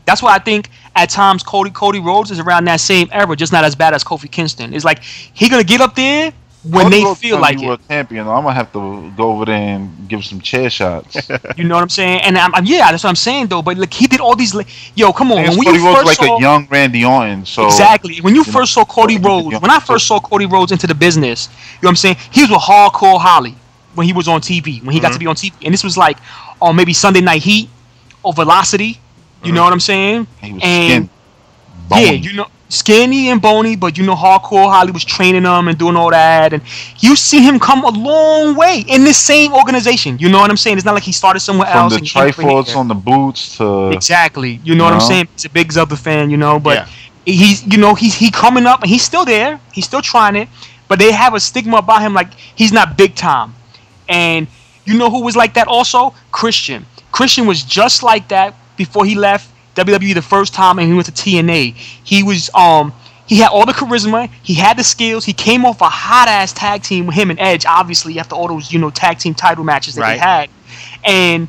That's why I think at times Cody Rhodes is around that same era, just not as bad as Kofi Kingston. It's like he gonna get up there when Cody they Rhodes feel gonna like be it. world champion. I'm gonna have to go over there and give some chair shots. You know what I'm saying? And yeah, that's what I'm saying though. But like he did all these. Yo, come on. When Cody you Rhodes first like saw, a young Randy Orton. So exactly. When you know, first saw Cody like Rhodes, young- when I first saw Cody Rhodes into the business, you know what I'm saying? He was with Hardcore Holly when he was on TV, when he got to be on TV, and this was like on maybe Sunday Night Heat or Velocity. You know what I'm saying? He was And skinny, yeah, bony. you know, skinny and bony, but you know, Hardcore Holly was training him and doing all that, and you see him come a long way in this same organization. You know what I'm saying? It's not like he started somewhere From else. the and he came over Triforce here. on the boots to Exactly. You know what I'm saying? He's a big Zelda fan, you know, but he's, you know, he coming up and he's still there. He's still trying it, but they have a stigma about him like he's not big time. And you know who was like that also? Christian. Christian was just like that before he left WWE the first time and he went to TNA. He was he had all the charisma, he had the skills, he came off a hot ass tag team with him and Edge, obviously after all those, you know, tag team title matches that they had. And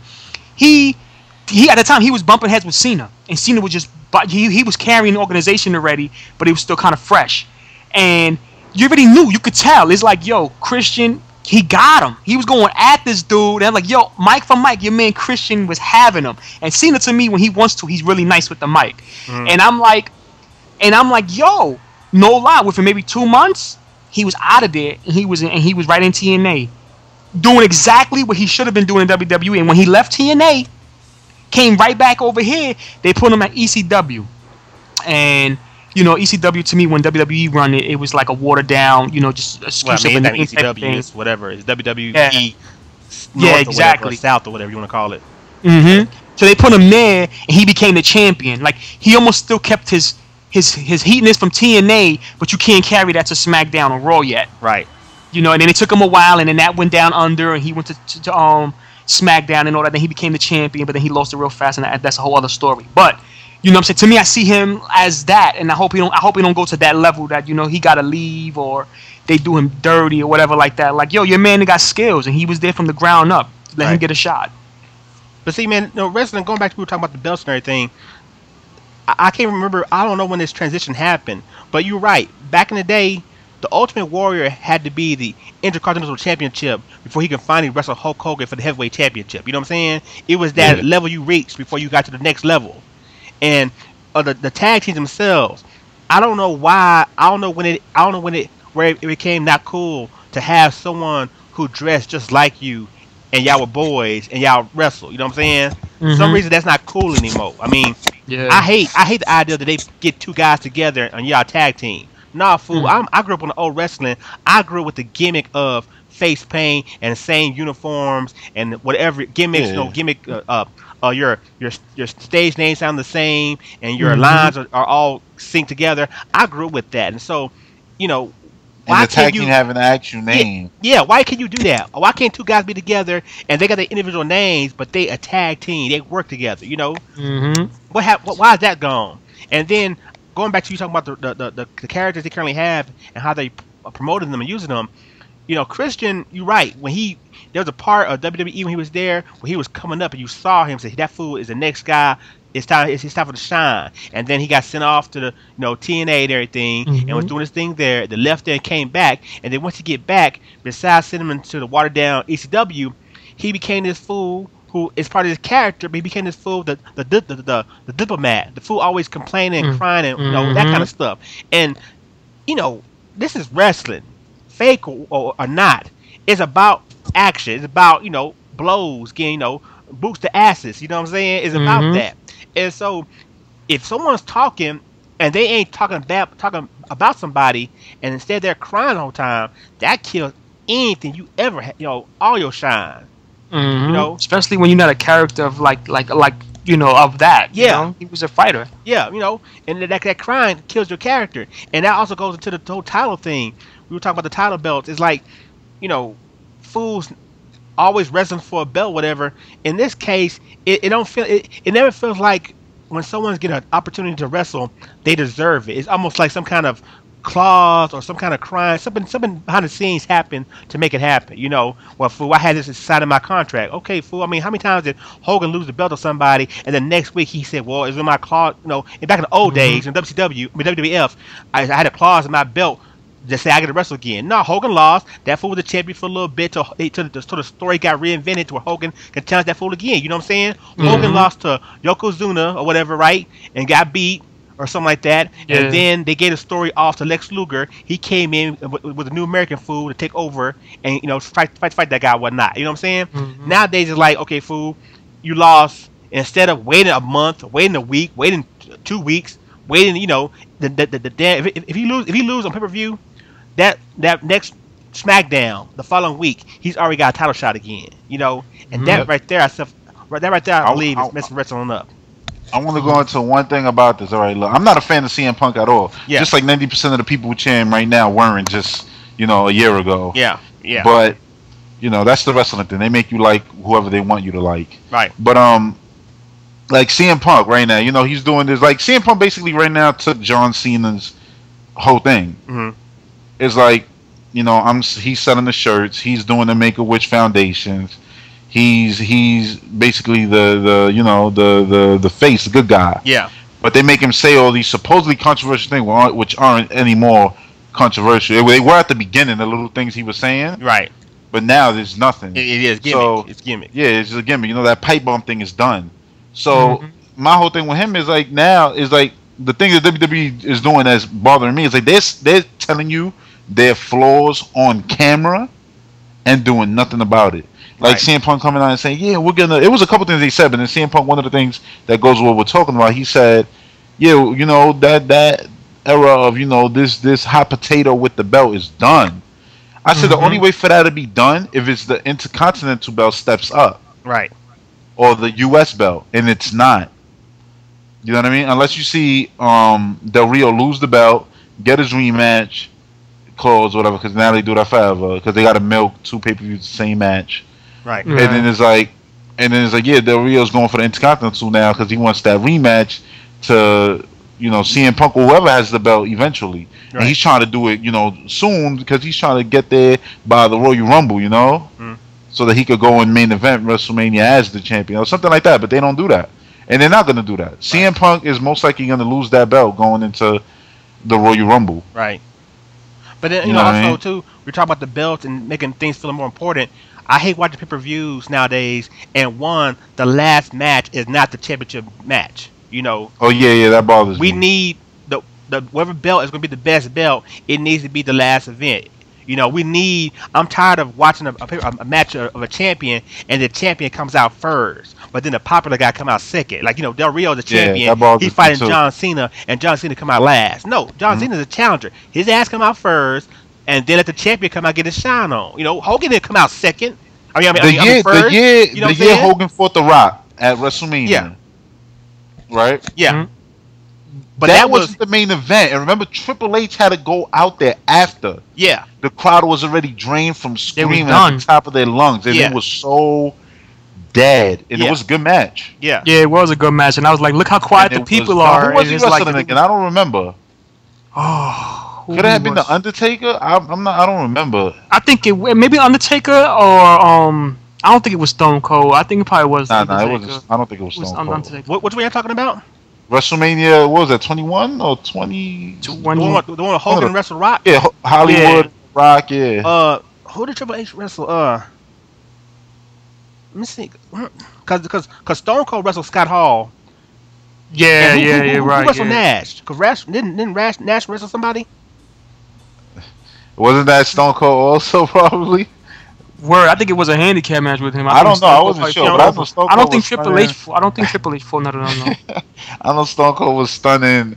he at the time he was bumping heads with Cena. And Cena was just he was carrying the organization already, but he was still kind of fresh. And you already knew, you could tell. It's like, yo, Christian, he got him. He was going at this dude. And I'm like, yo, Mike for Mike, your man Christian was having him. And Cena, to me, when he wants to, he's really nice with the mic. And I'm like, yo, no lie, within maybe 2 months, he was out of there, and he was right in TNA, doing exactly what he should have been doing in WWE. And when he left TNA, came right back over here, they put him at ECW, and you know, ECW to me, when WWE run it, it was like a watered down, you know, just exclusive. Well, I mean, and ECW is whatever. It's WWE Yeah, exactly. or South or whatever you want to call it. So they put him there, and he became the champion. Like he almost still kept his heatness from TNA, but you can't carry that to SmackDown or Raw yet. Right. You know, and then it took him a while, and then that went down under, and he went to SmackDown and all that. Then he became the champion, but then he lost it real fast, and that's a whole other story. But you know what I'm saying? To me, I see him as that, and I hope he don't go to that level that, you know, he gotta leave or they do him dirty or whatever like that. Like, yo, your man got skills, and he was there from the ground up. Let him get a shot. But see, man, no, wrestling, going back to we were talking about the belts and everything, I can't remember, I don't know when this transition happened, but you're right. Back in the day, the Ultimate Warrior had to be the Intercontinental Championship before he could finally wrestle Hulk Hogan for the Heavyweight Championship. You know what I'm saying? It was that level you reached before you got to the next level. And the tag teams themselves, I don't know why, where it became not cool to have someone who dressed just like you and y'all were boys and y'all wrestle. You know what I'm saying? For some reason that's not cool anymore. I mean, I hate the idea that they get two guys together and y'all tag team. Nah, fool. I grew up on the old wrestling. I grew up with the gimmick of face paint and same uniforms and whatever gimmicks. You know, gimmick. Your stage names sound the same and your lines are all synced together. I grew up with that, and so, you know, why and the tag team have an actual name. Yeah, why can you do that? Why can't two guys be together and they got their individual names, but they a tag team, they work together? You know, why is that gone? And then going back to you talking about the characters they currently have and how they promoted them and using them. You know, Christian, you're right. When there was a part of WWE when he was there where he was coming up and you saw him say that fool is the next guy. It's his time for the shine. And then he got sent off to the TNA and everything and was doing his thing there. They left there and came back. And then once he get back, besides sending him to the watered down ECW, he became this fool who is part of his character, but he became this fool, the diplomat, the fool always complaining and crying and that kind of stuff. And this is wrestling, fake or not. It's about action. It's about blows, getting boots to asses. You know what I'm saying? It's about that. And so, if someone's talking and they ain't talking about somebody, and instead they're crying the whole time, that kills anything you ever had. All your shine. Especially when you're not a character of like of that. Yeah, he was a fighter. Yeah, and that crying kills your character, and that also goes into the whole title thing. We were talking about the title belts. It's like, fools always wrestling for a belt, whatever. In this case, it never feels like when someone's get an opportunity to wrestle, they deserve it. It's almost like some kind of clause or some kind of crime, something behind the scenes happened to make it happen. Well, fool, I had this inside of my contract. Okay, fool. I mean, how many times did Hogan lose the belt to somebody, and then next week he said, "Well, it's in my clause." And back in the old days in WCW, I mean WWF, I had a clause in my belt. Just say I get to wrestle again. No, Hogan lost. That fool was the champion for a little bit till the story got reinvented to where Hogan can challenge that fool again. You know what I'm saying? Hogan lost to Yokozuna or whatever, right? And got beat or something like that. Yeah. And then they gave the story off to Lex Luger. He came in with a new American fool to take over and fight that guy, whatnot. You know what I'm saying? Nowadays it's like, okay, fool, you lost. Instead of waiting a month, waiting a week, waiting 2 weeks, waiting, if you lose on pay-per-view, that next SmackDown the following week, he's already got a title shot again. And that right there, I believe is messing wrestling up. I want to go into one thing about this. All right, look, I'm not a fan of CM Punk at all. Yeah. Just like 90% of the people who cheering right now weren't just a year ago. Yeah. But that's the wrestling thing. They make you like whoever they want you to like. Right. But like CM Punk right now, he's doing this. Like CM Punk basically right now took John Cena's whole thing. It's like, he's selling the shirts. He's doing the Make-A-Wish foundations. He's basically the face, the good guy. Yeah. But they make him say all these supposedly controversial things, which aren't any more controversial. They were at the beginning, the little things he was saying. Right. But now there's nothing. It is gimmick. So, it's gimmick. Yeah, it's just a gimmick. That pipe bomb thing is done. So my whole thing with him is like now is like the thing that WWE is doing that's bothering me is like they're telling you their flaws on camera and doing nothing about it. Like CM Punk coming out and saying, "Yeah, we're gonna." It was a couple things he said, but then CM Punk, one of the things that goes with what we're talking about, he said, "Yeah, that era of this hot potato with the belt is done." I said the only way for that to be done if it's the Intercontinental belt steps up, right, or the U.S. belt, and it's not. You know what I mean? Unless you see Del Rio lose the belt, get his rematch clause, whatever, because now they do that forever because they got to milk 2 pay-per-views the same match. Right. And then it's like, yeah, Del Rio's going for the Intercontinental now because he wants that rematch to, CM Punk or whoever has the belt eventually. Right. And he's trying to do it, soon because he's trying to get there by the Royal Rumble, so that he could go in main event WrestleMania as the champion or something like that. But they don't do that, and they're not going to do that. Right. CM Punk is most likely going to lose that belt going into the Royal Rumble. Right. But then also too, we're talking about the belts and making things feel more important. I hate watching pay-per-views nowadays, and the last match is not the championship match. Oh yeah, that bothers me. We need the whatever belt is going to be the best belt. It needs to be the last event. I'm tired of watching a match of a champion, and the champion comes out first, but then the popular guy come out second. Like Del Rio the champion, he's fighting John Cena, and John Cena come out last. No, John Cena's a challenger. His ass come out first. And then let the champion come out and get his shine on. Hogan didn't come out second. The year Hogan fought The Rock at WrestleMania. Yeah. Right? Yeah. But that wasn't the main event. And remember, Triple H had to go out there after. Yeah. The crowd was already drained from screaming at the top of their lungs. And it was so dead. And it was a good match. Yeah. Yeah, it was a good match. And I was like, look how quiet the people are. Who was he wrestling again? I don't remember. Oh. Could it have been the Undertaker? I don't remember. I think maybe Undertaker or I don't think it was Stone Cold. I think it probably was. Nah, it wasn't. I don't think it was Stone Cold. Undertaker. Which one are you talking about? WrestleMania. What was that? 21 or 20? The one with Hogan wrestled Rock. Yeah, Hollywood Rock. Yeah. Who did Triple H wrestle? Let me see. Because Stone Cold wrestled Scott Hall. Yeah, who right. Who wrestled Nash? Because didn't Nash wrestle somebody? Wasn't that Stone Cold also probably? Word, I think it was a handicap match with him. I don't know. I wasn't sure. But I know Stone Cold I don't think Triple H. I don't think Triple H fought none of them. No. I know Stone Cold was stunning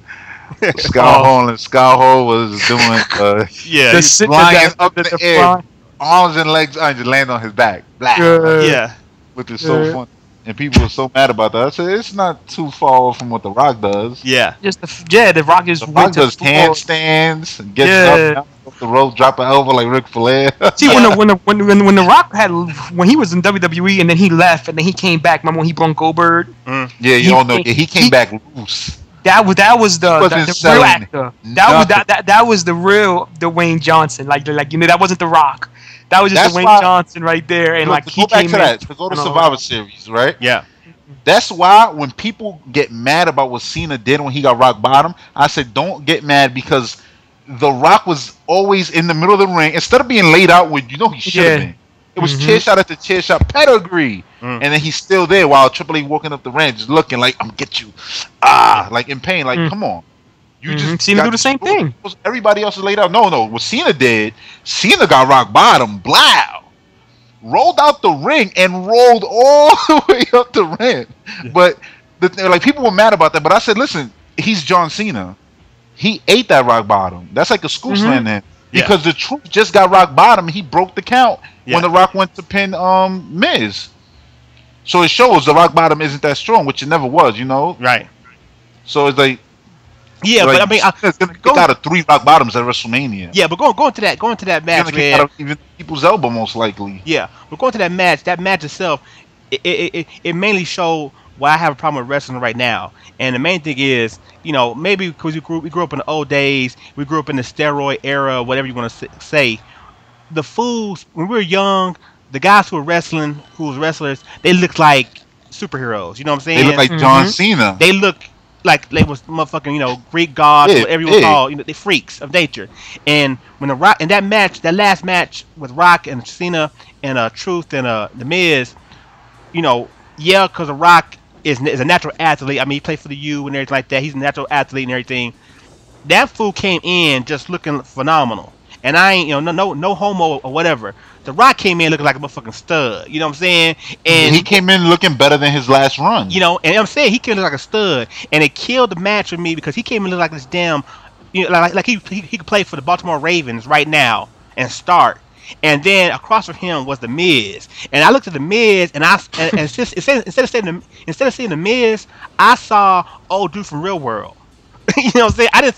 Scott Hall, and Scott Hall was doing flying up in the air, arms and legs, just land on his back. Yeah, which is so fun. And people were so mad about that. I said it's not too far from what The Rock does. Yeah, The Rock is. The Rock does handstands, gets up. off the rope, drop an elbow like Ric Flair. See, when the Rock when he was in WWE and then he left and then he came back. Remember when he brung Goldberg? Yeah, you don't know. He came back loose. That was the real selling actor. That was the real Dwayne Johnson. Like that wasn't the Rock. That was just Dwayne Johnson right there. And like he came back to go to Survivor Series, right? Yeah. That's why when people get mad about what Cena did when he got rock bottom, I said don't get mad because The Rock was always in the middle of the ring instead of being laid out when he should have been. It was chair shot after chair shot, pedigree, and then he's still there while Triple H walking up the ramp, just looking like I'm get you, like in pain. Like come on, you just Cena do the same thing. Everybody else is laid out. No, what Cena did, Cena got rock bottom, blow, rolled out the ring and rolled all the way up the ramp. Yeah. But like people were mad about that. But I said, listen, he's John Cena. He ate that rock bottom. That's like a school slam then. Because the Truth just got rock bottom. He broke the count when The Rock went to pin Miz. So it shows the rock bottom isn't that strong, which it never was, Right. So it's like, but I mean, it's gonna kick out of 3 rock bottoms at WrestleMania. Yeah, but going to that match, gonna kick out of even people's elbow most likely. Yeah, but going to that match itself, it mainly showed why I have a problem with wrestling right now. And the main thing is, maybe because we grew up in the old days, we grew up in the steroid era, whatever you want to say. The fools, when we were young, the guys who were wrestlers, they looked like superheroes. You know what I'm saying? They look like John Cena. They look like they was motherfucking, Greek gods, whatever you want to call, they freaks of nature. And when The Rock, in that last match with Rock and Cena and Truth and The Miz, because The Rock is a natural athlete. I mean, he played for the U and everything like that. He's a natural athlete and everything. That fool came in just looking phenomenal. And I ain't, no homo or whatever. The Rock came in looking like a motherfucking stud. You know what I'm saying? And he came in looking better than his last run. And I'm saying he came in like a stud, and it killed the match with me because he came in looking like this damn, like he could play for the Baltimore Ravens right now and start. And then across from him was The Miz, and I looked at The Miz, and instead of seeing The Miz, I saw old dude from Real World. You know what I'm saying? I didn't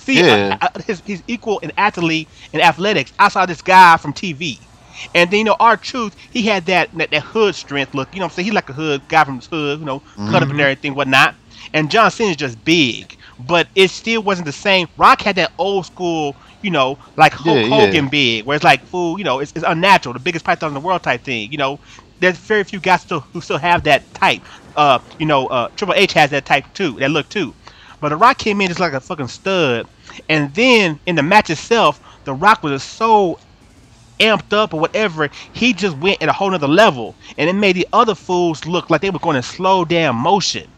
see his equal in athlete and athletics. I saw this guy from TV. And then, R-Truth, he had that hood strength look. You know what I'm saying? He's like a hood guy from the hood, cut up and everything, whatnot. And John Cena's just big. But it still wasn't the same. Rock had that old school, like Hulk Hogan big, where it's like, fool, it's unnatural, the biggest python in the world type thing. There's very few guys who still have that type. Triple H has that type too, that look too. But The Rock came in just like a fucking stud. And then in the match itself, The Rock was so amped up or whatever, he just went at a whole nother level. And it made the other fools look like they were going to slow down motion.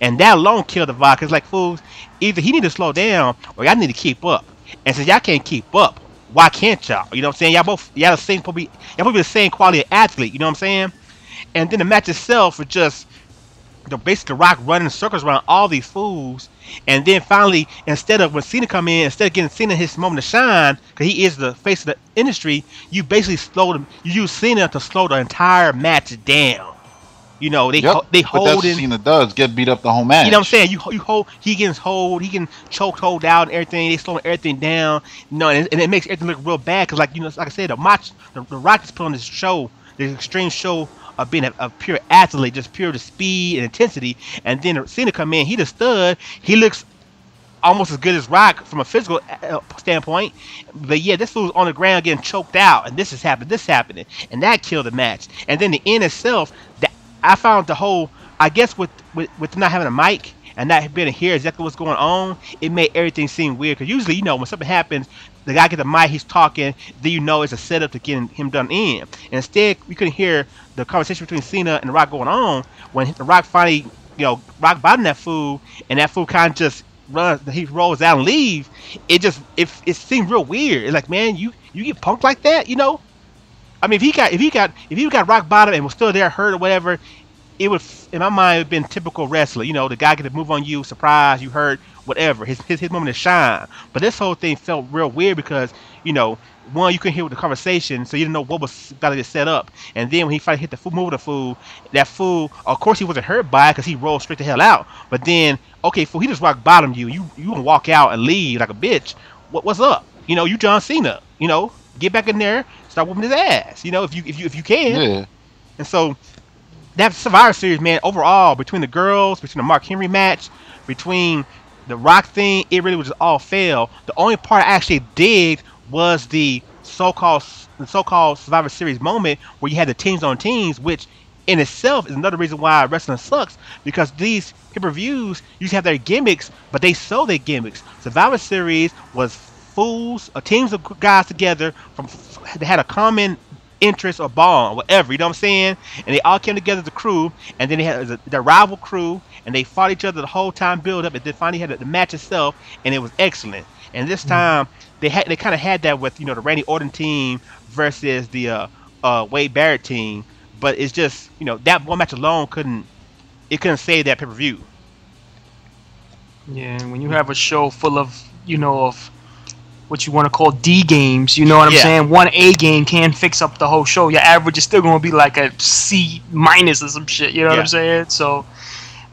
And that alone killed the vibe. Because, like, fools, either he need to slow down or y'all need to keep up. And since y'all can't keep up, why can't y'all? You know what I'm saying? Y'all probably the same quality of athlete. You know what I'm saying? And then the match itself was just basically Rock running circles around all these fools. And then finally, instead of when Cena come in, instead of getting Cena his moment to shine, because he is the face of the industry, you basically you use Cena to slow the entire match down. They hold him. That's what Cena does, get beat up the whole match. You know what I'm saying? You hold, he gets he can choke, hold down everything. They slow everything down. And it makes everything look real bad because, like I said, the Rock is put on this show, this extreme show of being a pure athlete, just pure the speed and intensity. And then Cena come in, he the stud. He looks almost as good as Rock from a physical standpoint. But yeah, this fool's on the ground getting choked out, and this happening, and that killed the match. And then the end itself, I found the whole, I guess with not having a mic and not being able to hear exactly what's going on, it made everything seem weird. Because usually, when something happens, the guy gets the mic, he's talking, then it's a setup to get him done in. And instead, we couldn't hear the conversation between Cena and The Rock going on. When The Rock finally, Rock bottomed that fool, and that fool kind of just he rolls out and leaves. It seemed real weird. It's like, man, you get punked like that, I mean, if he got rock bottom and was still there, hurt or whatever, it would, in my mind, have been typical wrestler. The guy get to move on you, surprise, you hurt, whatever. His moment to shine. But this whole thing felt real weird because, one, you couldn't hear the conversation, so you didn't know what was about to get set up. And then when he finally hit the fool, that fool, of course he wasn't hurt by it because he rolled straight the hell out. But then, okay, fool, he just rock bottomed you. You gonna walk out and leave like a bitch. What's up? You John Cena. get back in there, start whooping his ass. If you can. Yeah. And so that Survivor Series, man, overall, between the girls, between the Mark Henry match, between the Rock thing, it really was just all fail. The only part I actually digged was the so-called Survivor Series moment where you had the teams on teams, which in itself is another reason why wrestling sucks, because these pay-per-views used to have their gimmicks, but they sold their gimmicks. Survivor Series was fools, teams of guys together they had a common interest or bond, whatever, you know what I'm saying? And they all came together as a crew, and then they had their rival crew, and they fought each other the whole time build up, and then finally had the match itself, and it was excellent. And this time they kind of had that with the Randy Orton team versus the Wade Barrett team, but it's just that one match alone couldn't save that pay-per-view. Yeah, when you have a show full of of what you want to call D games, you know what I'm saying? One A game can fix up the whole show. Your average is still going to be like a C minus or some shit. You know what I'm saying? So,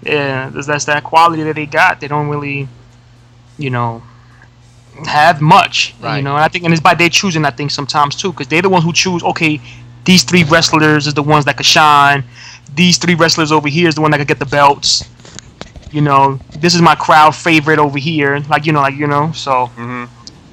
yeah, that's that quality that they got. They don't really, have much. Right. And I think, and it's by their choosing, I think, sometimes too, because they're the ones who choose, okay, these 3 wrestlers is the ones that could shine. These 3 wrestlers over here is the one that could get the belts. This is my crowd favorite over here. So...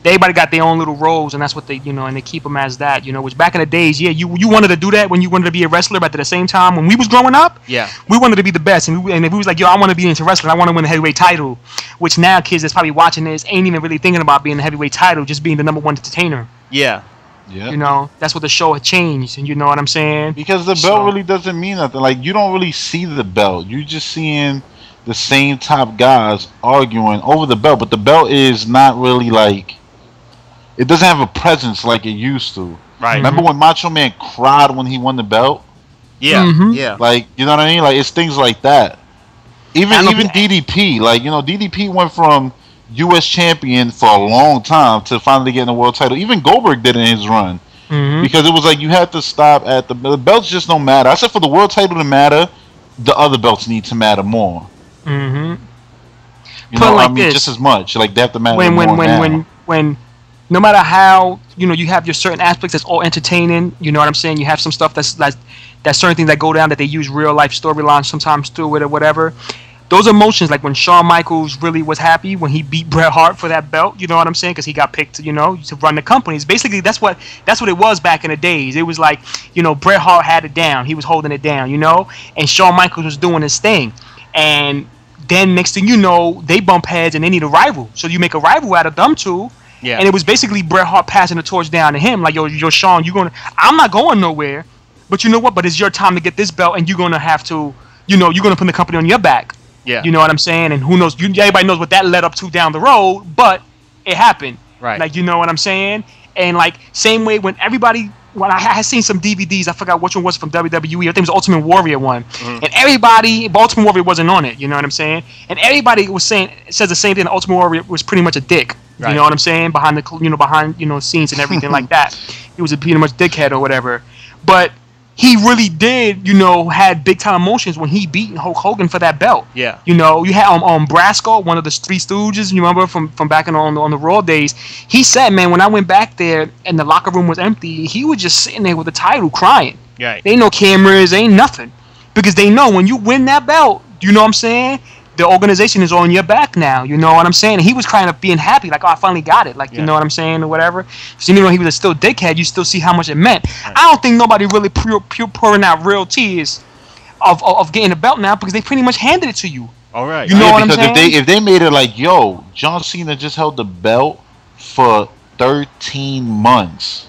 Everybody got their own little roles, and that's what they, and they keep them as that, which back in the days, you wanted to do that when you wanted to be a wrestler, but at the same time, when we was growing up, we wanted to be the best, and if we was like, yo, I want to be into wrestling, I want to win the heavyweight title, which now kids that's probably watching this ain't even really thinking about being the heavyweight title, just being the #1 entertainer. Yeah. That's what the show had changed, and you know what I'm saying? Because the belt really doesn't mean nothing. Like, you don't really see the belt. You're just seeing the same top guys arguing over the belt, but the belt is not really like... It doesn't have a presence like it used to. Right. Remember when Macho Man cried when he won the belt? Yeah. Yeah. Like, you know what I mean? Like, it's things like that. Even DDP, like, DDP went from U.S. champion for a long time to finally getting a world title. Even Goldberg did it in his run. Because it was like you had to stop at the belts just don't matter. I said for the world title to matter, the other belts need to matter more. Like just as much. Like, they have to matter more when no matter how you have your certain aspects that's all entertaining, you know what I'm saying? You have some stuff that's certain things that go down that they use real life storylines sometimes through it or whatever. Those emotions, like when Shawn Michaels really was happy when he beat Bret Hart for that belt, you know what I'm saying? Because he got picked, to run the companies. Basically, that's what it was back in the days. It was like, Bret Hart had it down, he was holding it down, and Shawn Michaels was doing his thing, and then next thing you know, they bump heads and they need a rival. So you make a rival out of them two. Yeah. And it was basically Bret Hart passing the torch down to him, like, yo, Shawn, I'm not going nowhere, but you know what? But it's your time to get this belt, and you're gonna have to, you're gonna put the company on your back. Yeah. You know what I'm saying? And who knows? Everybody knows what that led up to down the road, but it happened. Right. Like, you know what I'm saying? And like, same way when I had seen some DVDs, I forgot which one was from WWE. I think it was the Ultimate Warrior one. And everybody, Ultimate Warrior wasn't on it. You know what I'm saying? And everybody says the same thing. The Ultimate Warrior was pretty much a dick. Right. You know what I'm saying? Behind scenes and everything like that. He was a pretty much dickhead or whatever. But he really did, had big time emotions when he beat Hulk Hogan for that belt. Yeah. You had Brasco, one of the Three Stooges, you remember from back on the Raw days. He said, man, when I went back there and the locker room was empty, he was just sitting there with the title crying. Right. There ain't no cameras, ain't nothing. Because they know when you win that belt, you know what I'm saying? The organization is on your back now, you know what I'm saying? And he was kind of being happy, like, oh, I finally got it, like, you know what I'm saying, or whatever. So even though he was still dickhead, you still see how much it meant. Right. I don't think nobody really pouring out real tears of getting the belt now, because they pretty much handed it to you. All right. You know what I'm saying? Because if they made it like, yo, John Cena just held the belt for 13 months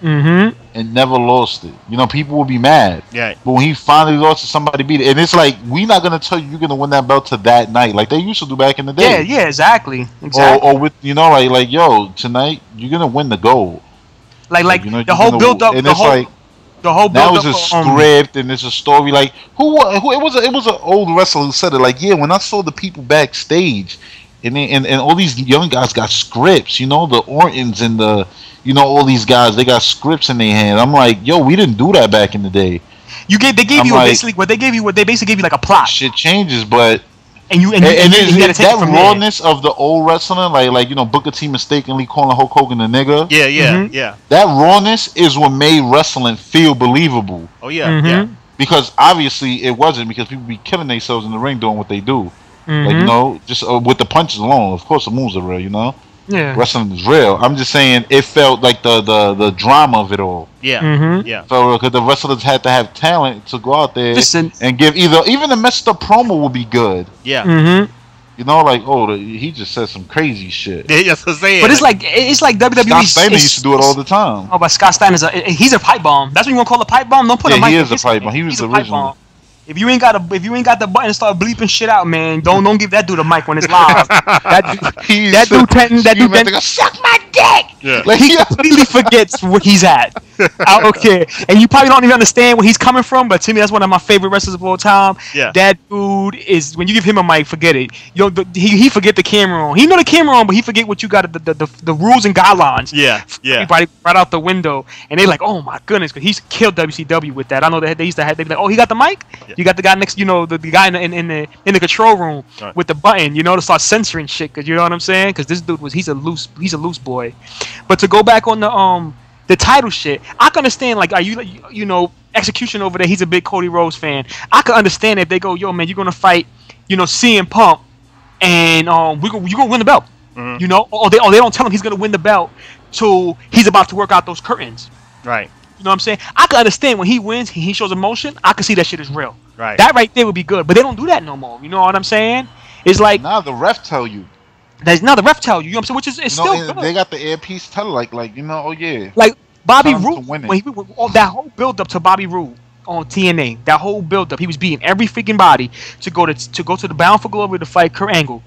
and never lost it, people will be mad. Yeah. But when he finally lost to somebody, beat it, and it's like, we're not gonna tell you you're gonna win that belt to that night, like they used to do back in the day. Yeah, exactly. Or with like, yo, tonight you're gonna win the gold. Like the whole build up, and it's like the whole build now up. It's a script and it's a story. Like who it was an old wrestler who said it. Like, yeah, when I saw the people backstage, and all these young guys got scripts, the Ortons and the. All these guys, they got scripts in their hand. I'm like, yo, we didn't do that back in the day. They basically gave you like a plot. Shit changes, but And you gotta take that it from rawness of the old wrestling, like you know, Booker T mistakenly calling Hulk Hogan a nigga. Yeah, yeah. That rawness is what made wrestling feel believable. Oh yeah, yeah. Because obviously it wasn't, because people be killing themselves in the ring doing what they do. Like, you know, just with the punches alone. Of course, the moves are real. You know, wrestling is real. I'm just saying it felt like the drama of it all. Yeah, yeah. So because the wrestlers had to have talent to go out there and give even a messed up promo would be good. Yeah. You know, like, oh, he just said some crazy shit. Yeah, that's what I'm saying. But it's like WWE. Scott Steiner used to do it all the time. Oh, but Scott Steiner's he's a pipe bomb. That's what you want to call a pipe bomb. Don't put a mic. He is a pipe bomb. He was the original. If you ain't got the button to start bleeping shit out, man, don't give that dude a mic when it's live. that dude suck my dick. Yeah. Like, he completely forgets where he's at. I don't care, and you probably don't even understand where he's coming from. But to me, that's one of my favorite wrestlers of all time. Yeah. That dude is, when you give him a mic, forget it. You know, he forget the camera on. He know the camera on, but he forget what you got the rules and guidelines. Yeah, yeah. Everybody right out the window, and they like, oh my goodness, because he's killed WCW with that. I know that they used to have. They be like, oh, he got the mic. Yeah. You got the guy next, you know, the guy in the control room with the button, you know, to start censoring shit. Because you know what I'm saying? Because this dude he's a loose boy. But to go back on the title shit, I can understand, like, are you know, Execution over there, he's a big Cody Rhodes fan. I can understand if they go, yo man, you're gonna fight, you know, CM Punk, and you're gonna win the belt. You know, or they don't tell him he's gonna win the belt till he's about to work out those curtains. Right. You know what I'm saying? I can understand when he wins, he shows emotion, I can see that shit is real. Right. That right there would be good. But they don't do that no more. You know what I'm saying? It's like, now the ref tell you. Now the ref tell you, you know what I'm saying? Which is still good. They got the earpiece tell like, you know, oh yeah. Like Bobby Roode, when that whole build up to Bobby Roode on TNA, that whole build up, he was beating every freaking body to go to the Bound for Glory to fight Kurt Angle,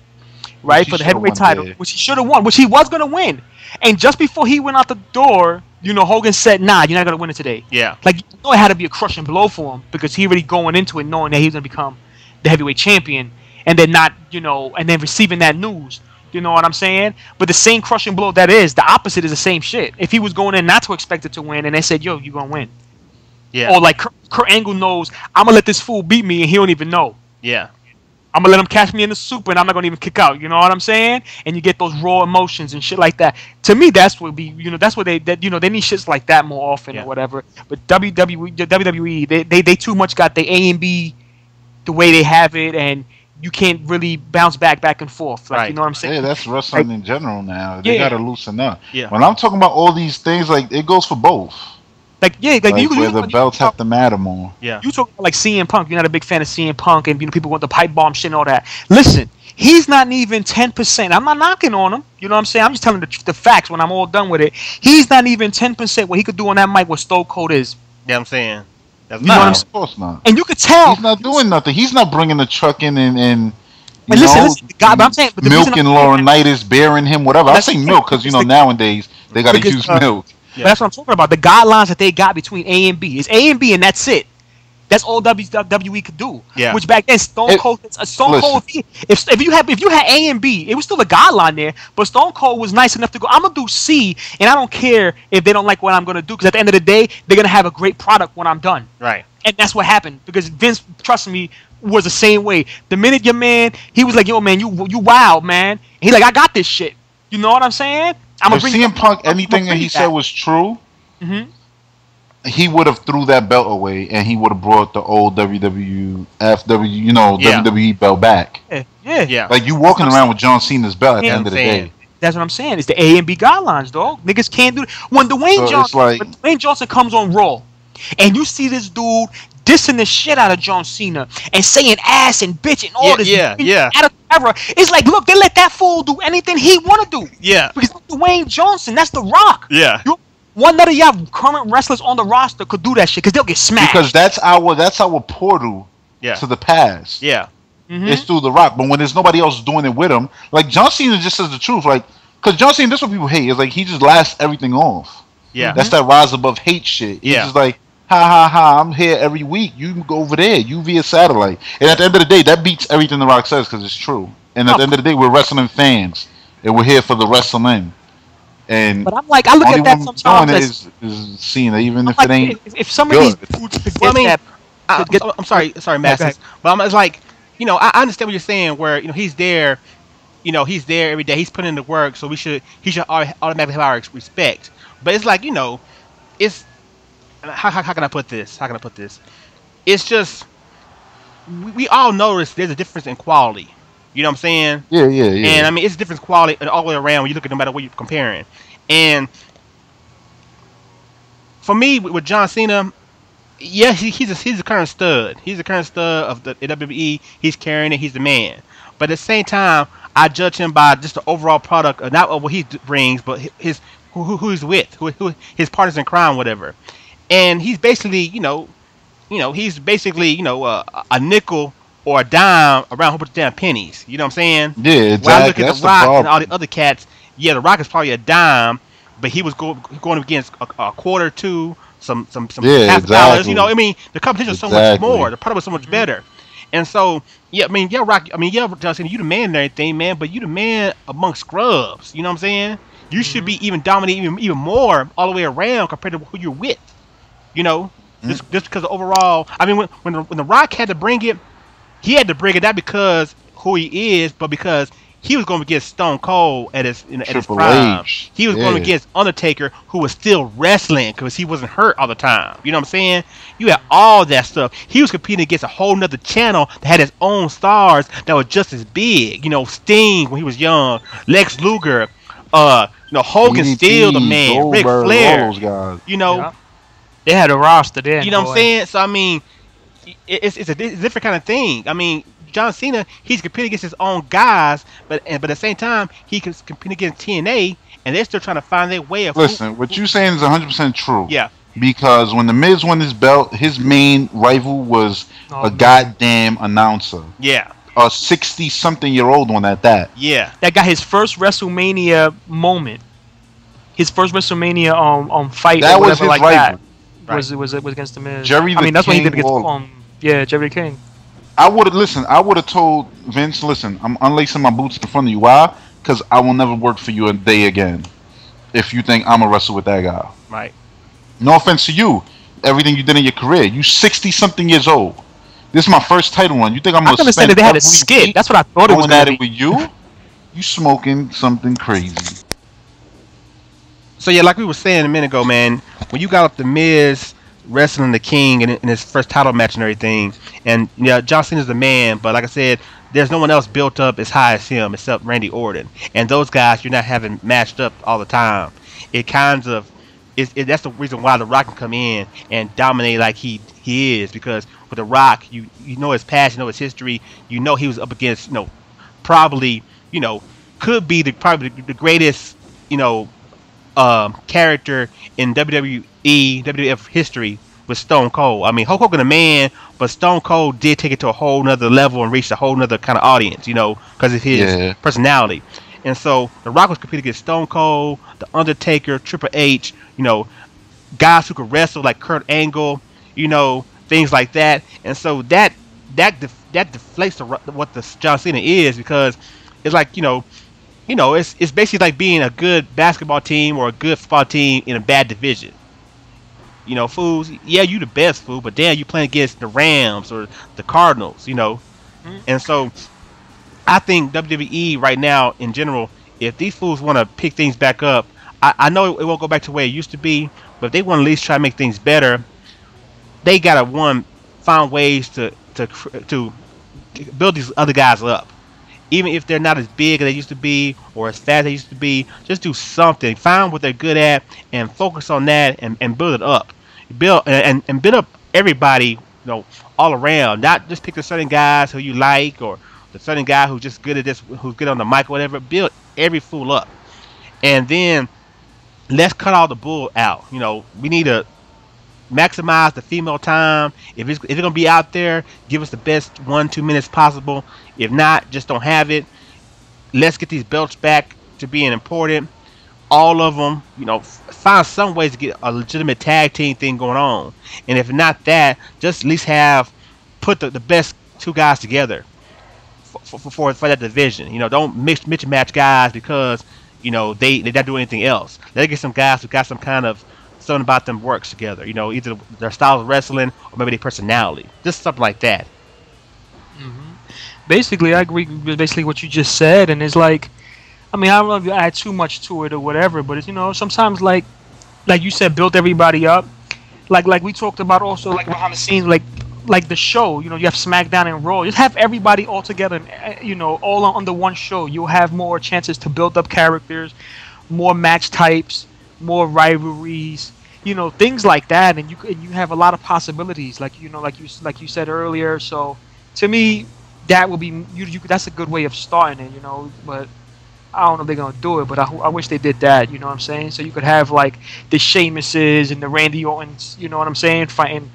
right, for the heavyweight title, which he should have won, which he was gonna win. And just before he went out the door, you know, Hogan said, "Nah, you're not gonna win it today." Yeah, like, you know, it had to be a crushing blow for him because he already going into it knowing that he was gonna become the heavyweight champion, and then not, you know, and then receiving that news. You know what I'm saying? But the same crushing blow that is, the opposite is the same shit. If he was going in not to expect it to win, and they said, "Yo, you gonna win," yeah, or like Kurt Angle knows, I'm gonna let this fool beat me, and he don't even know. Yeah. I'm gonna let him catch me in the super, and I'm not gonna even kick out. You know what I'm saying? And you get those raw emotions and shit like that. To me, that's what that's what they need shits like that more often or whatever. But WWE, they too much got the A and B, the way they have it, and you can't really bounce back and forth. Like, you know what I'm saying? Yeah, that's wrestling in general now. They gotta loosen up. Yeah. When I'm talking about all these things, like, it goes for both. Like, where the belts have to matter more. Yeah. You talk about, like, CM Punk. You're not a big fan of CM Punk, and, you know, people want the pipe bomb shit and all that. Listen, he's not even 10%. I'm not knocking on him. You know what I'm saying? I'm just telling the facts when I'm all done with it. He's not even 10% what he could do on that mic what Stone Cold is. Yeah, I'm saying. You know what I'm saying? Of course not. And you could tell. He's not doing nothing. He's not bringing the truck in and listen, God, but I'm saying, but milk and Laurinaitis, bearing him, whatever. I say milk because, you know, nowadays they got to use milk. But that's what I'm talking about. The guidelines that they got between A and B is A and B, and that's it. That's all WWE could do. Yeah. Which back then, Stone Cold. If you had A and B, it was still a guideline there. But Stone Cold was nice enough to go, I'm gonna do C, and I don't care if they don't like what I'm gonna do, because at the end of the day, they're gonna have a great product when I'm done. Right. And that's what happened, because Vince, trust me, was the same way. The minute your man, he was like, "Yo, man, you wild, man." He like, "I got this shit." You know what I'm saying? I'm gonna bring CM Punk. Anything that he said was true. Mm-hmm. He would have threw that belt away, and he would have brought the old WWE belt back. Yeah. Like, you walking around with John Cena's belt at the end of the day. That's what I'm saying. It's the A and B guidelines, dog. Niggas can't do it. When Dwayne Johnson comes on Raw, and you see this dude dissing the shit out of John Cena and saying ass and bitch and all this out of ever, it's like, look, they let that fool do anything he want to do. Yeah. Because Dwayne Johnson, that's The Rock. Yeah. One of y'all current wrestlers on the roster could do that shit, because they'll get smashed. Because that's our portal to the past. Yeah. Mm-hmm. It's through The Rock. But when there's nobody else doing it with him, like, John Cena just says the truth. Like, because John Cena, this is what people hate, is like, he just laughs everything off. Yeah. That's that rise above hate shit. He's just like, ha, I'm here every week. You can go over there. You via satellite. And at the end of the day, that beats everything The Rock says, because it's true. And at the end of the day, we're wrestling fans, and we're here for the wrestling. And but I'm like, I look at that sometimes is seeing that, even if it ain't if some of these dudes I'm sorry, Masters. But it's like, I understand what you're saying. Where he's there, he's there every day. He's putting in the work, so he should automatically have our respect. But it's like it's how can I put this? How can I put this? It's just we all notice there's a difference in quality. You know what I'm saying? Yeah, yeah, yeah. And I mean, it's a different quality all the way around when you look at no matter what you're comparing. And for me, with John Cena, yeah, he's a current stud. He's a current stud of the WWE. He's carrying it. He's the man. But at the same time, I judge him by just the overall product, not of what he brings, but his who he's with, who his partners in crime, whatever. And he's basically, he's basically, a nickel or a dime around a whole bunch of damn pennies. You know what I'm saying? Yeah, exactly. When I look at That's The Rock the and all problem. the other cats, yeah, The Rock is probably a dime, but he was going against a quarter to some Yeah, half dollars. exactly. I mean, the competition is so much Exactly. more. The product was so much better. And so, yeah, I mean, yeah, Rock. I mean, yeah, Johnson, you the man and everything, man. But you the man among scrubs. You know what I'm saying? You should be even dominating even more all the way around compared to who you're with. Just because overall, I mean, when the Rock had to bring it, he had to bring it not because who he is, but because he was going against Stone Cold at his Triple prime. H. He was going against Undertaker, who was still wrestling because he wasn't hurt all the time. You know what I'm saying? You had all that stuff. He was competing against a whole nother channel that had its own stars that were just as big. Sting when he was young, Lex Luger, Hogan DDP, still the man, Ric Goldberg, Flair. all those guys. Yeah. They had a roster then. You know what I'm boy. saying? So I mean, it's a different kind of thing. I mean, John Cena, he's competing against his own guys, but at the same time, he can compete against TNA, and they're still trying to find their way of. Listen, what you're saying is 100% true. Yeah. Because when the Miz won his belt, his main rival was a goddamn announcer. Yeah. A 60-something-year-old one at that. Yeah. That got his first WrestleMania moment. His first WrestleMania fight That or was whatever his like rival. that. Was against the Miz. Jerry the that's when he King did against Lawler. Jerry the King. I would have told Vince, listen, I'm unlacing my boots in front of you. Why? Because I will never work for you a day again. If you think I'm a wrestle with that guy. Right. No offense to you. Everything you did in your career. You 60-something years old. This is my first title run. You think I'm I going to understand spend that they had a every skit. week That's what I thought it was going at going to it be. with you? You smoking something crazy. So yeah, like we were saying a minute ago, man, when you got up the Miz wrestling the King in his first title match and everything, and yeah, John Cena's the man, but like I said, there's no one else built up as high as him except Randy Orton, and those guys you're not having matched up all the time. It kind of that's the reason why The Rock can come in and dominate like he is, because with The Rock, you know his past, you know his history, you know he was up against probably could be probably the greatest character in WWE, WWF history with Stone Cold. I mean, Hulk Hogan a man, but Stone Cold did take it to a whole nother level and reach a whole nother kind of audience, because of his personality. And so The Rock was competing against Stone Cold, The Undertaker, Triple H, guys who could wrestle like Kurt Angle, things like that. And so that deflates what the John Cena is, because it's like it's basically like being a good basketball team or a good football team in a bad division. Fools, yeah, you the best, fool, but damn, you playing against the Rams or the Cardinals, And so I think WWE right now, in general, if these fools want to pick things back up, I know it won't go back to where it used to be, but if they want to at least try to make things better, they gotta find ways to build these other guys up. Even if they're not as big as they used to be or as fast as they used to be, just do something. Find what they're good at and focus on that and build it up. Build up everybody, all around. Not just pick the certain guys who you like or the certain guy who's just good at this, who's good on the mic or whatever. Build every fool up. And then let's cut all the bull out. We need to maximize the female time. If it's gonna be out there, give us the best 1-2 minutes possible. If not, just don't have it. Let's get these belts back to being important. All of them, find some ways to get a legitimate tag team thing going on. And if not that, just at least put the best two guys together for that division. Don't mix and match guys because they not doing anything else. Let's get some guys who got some kind of something about them works together. Either their style of wrestling or maybe their personality. Just something like that. Basically, I agree with basically what you just said, and it's like, I mean, I don't know if you add too much to it or whatever, but it's, sometimes like you said, build everybody up. Like we talked about also like behind the scenes, like the show. You have SmackDown and Raw. Just have everybody all together, all under one show. You'll have more chances to build up characters, more match types, more rivalries, things like that, and you have a lot of possibilities, like you said earlier. So to me, that will be that's a good way of starting it, but I don't know if they're gonna do it, but I wish they did that. You know what I'm saying? So you could have like the Sheamuses and the Randy Ortons. You know what I'm saying? Fighting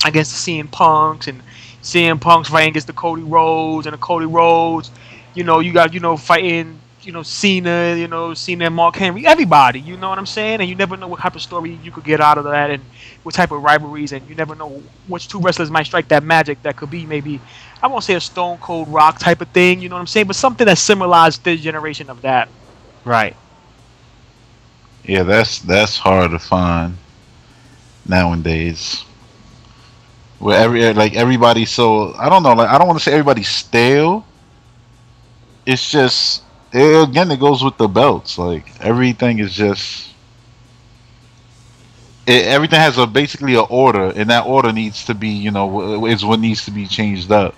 against the CM Punks, and CM Punk's fighting against the Cody Rhodes, and the Cody Rhodes. You got fighting. Cena and Mark Henry, everybody. You know what I'm saying? And you never know what type of story you could get out of that, and what type of rivalries, and you never know which two wrestlers might strike that magic that could be maybe, I won't say a Stone Cold Rock type of thing, you know what I'm saying, but something that symbolized this generation of that. Right. Yeah, that's hard to find nowadays. Where everybody's so, I don't know, like I don't want to say everybody's stale. It's just again, it goes with the belts. Like everything is just everything has basically an order, and that order needs to be is what needs to be changed up.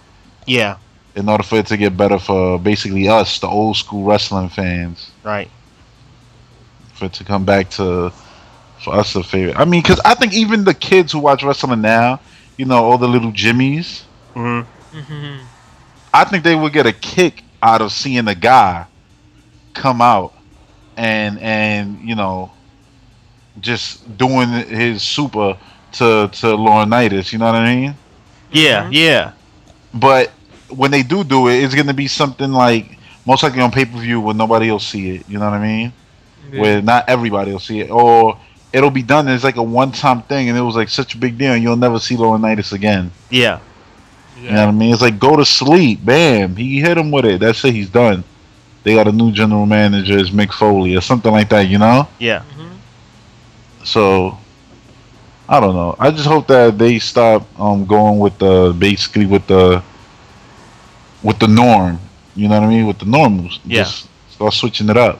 Yeah. In order for it to get better for basically us, the old school wrestling fans. Right. For it to come back to for us a favorite. I mean, because I think even the kids who watch wrestling now, all the little Jimmies. Mm-hmm. Mm-hmm. I think they would get a kick out of seeing a guy come out and just doing his super to Laurinaitis, you know what I mean? Yeah, yeah. But when they do it, it's gonna be something like most likely on pay-per-view where nobody will see it, you know what I mean? Yeah. Where not everybody will see it, or it'll be done as like a one-time thing, and it was like such a big deal, and you'll never see Laurinaitis again. Yeah. You know what I mean? It's like go to sleep, bam, he hit him with it. That's it, he's done. They got a new general manager, it's Mick Foley or something like that, Yeah. Mm-hmm. So I don't know. I just hope that they stop going with the norm. You know what I mean? With the normals. Yeah. Just start switching it up.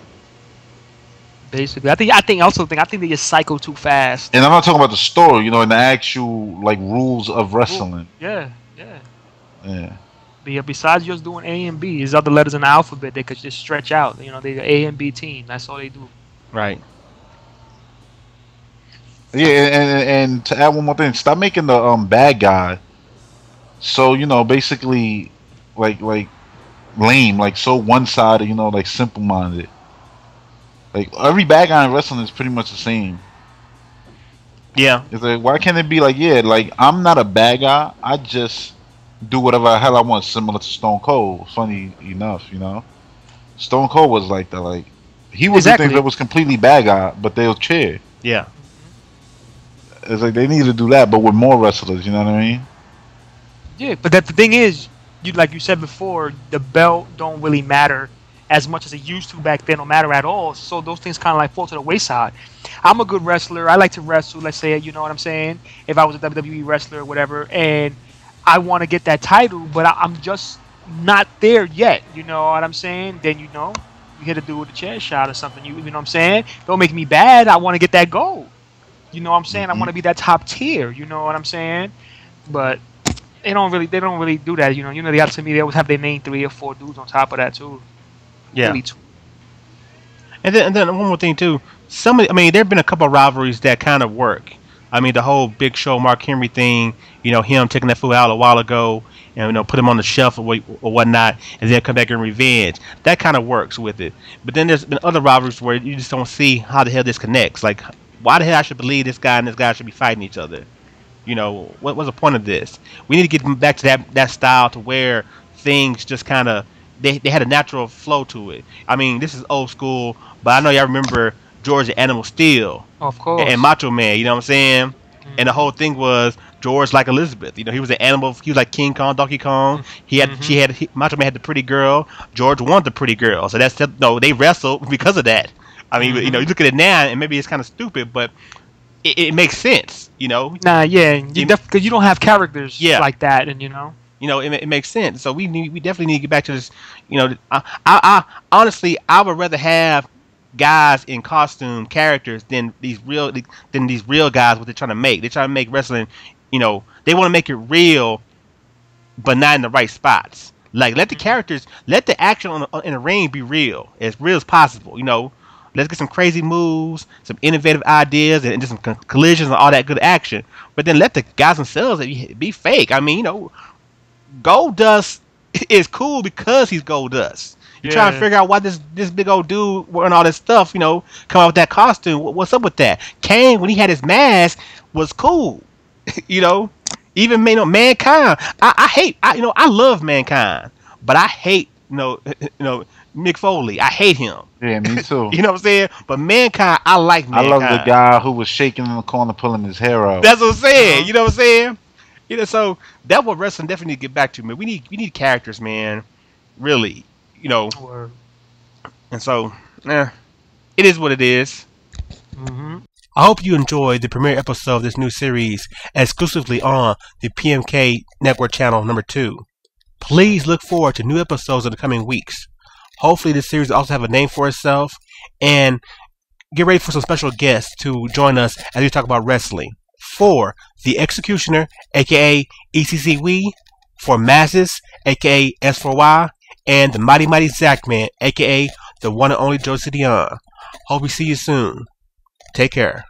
Basically, I think they just cycle too fast. And I'm not talking about the story, and the actual like rules of wrestling. Yeah. Yeah. Besides just doing A and B, there's other letters in the alphabet they could just stretch out. They're A and B team. That's all they do. Right. Yeah, and to add one more thing, stop making the bad guy so basically like lame, like so one-sided, like simple-minded. Like every bad guy in wrestling is pretty much the same. Yeah. It's like, why can't it be like, like I'm not a bad guy, I just do whatever the hell I want, similar to Stone Cold. Funny enough, Stone Cold was like that. Like he was the thing that was completely bad guy, but they'll cheer. Yeah. It's like they need to do that, but with more wrestlers. You know what I mean? Yeah, but the thing is, like you said before, the belt don't really matter as much as it used to back then. Don't matter at all. So those things kind of like fall to the wayside. I'm a good wrestler. I like to wrestle. Let's say, you know what I'm saying? If I was a WWE wrestler or whatever, and I want to get that title, but I'm just not there yet. You know what I'm saying? Then you hit a dude with a chair shot or something. You know what I'm saying? Don't make me bad. I want to get that gold. You know what I'm saying? I want to be that top tier. You know what I'm saying? But they don't really do that. They got to me. They always have their main 3 or 4 dudes on top of that too. Yeah. Really too. And then one more thing too. There've been a couple of rivalries that kind of work. I mean, the whole Big Show Mark Henry thing. Him taking that fool out a while ago, and put him on the shelf or whatnot, and then come back in revenge. That kind of works with it. But then there's been other rivalries where you just don't see how the hell this connects. Like, why the hell I should believe this guy and this guy should be fighting each other? What's the point of this? We need to get back to that style to where things just kind of they had a natural flow to it. I mean, this is old school, but I know y'all remember George the Animal Steel, of course, and Macho Man. You know what I'm saying? Mm-hmm. And the whole thing was George like Elizabeth. He was an animal. He was like King Kong, Donkey Kong. Macho Man had the pretty girl. George wanted the pretty girl. So they wrestled because of that. I mean, you look at it now, and maybe it's kind of stupid, but it makes sense, Nah, yeah, because you don't have characters like that, and You know, it makes sense. So we definitely need to get back to this. You know, I honestly, I would rather have guys in costume characters than these real guys. What they're trying to make, they're trying to make wrestling. You know, they want to make it real, but not in the right spots. Like let the characters, let the action in the ring be real as possible. You know, let's get some crazy moves, some innovative ideas, and just some collisions and all that good action. But then let the guys themselves be fake. I mean, you know, Goldust is cool because he's Goldust. You're trying to figure out why this big old dude wearing all this stuff, you know, come out with that costume. What's up with that? Kane, when he had his mask, was cool. You know, even Mankind. I love Mankind, but I hate Mick Foley. I hate him. Yeah, me too. You know what I'm saying? But Mankind, I like Mankind. I love the guy who was shaking in the corner, pulling his hair out. That's what I'm saying. You know what I'm saying? You know, so that's what wrestling definitely need to get back to, man. We need characters, man. Really, you know. Word. And so, it is what it is. Mm-hmm. I hope you enjoyed the premiere episode of this new series exclusively on the PMK Network channel number 2. Please look forward to new episodes in the coming weeks. Hopefully this series will also have a name for itself, and get ready for some special guests to join us as we talk about wrestling. For the Executioner, aka ECCWii, for Masses, aka S4Y, and the Mighty Mighty Zachman, aka TheWon and Only Jodecideion. Hope we see you soon. Take care.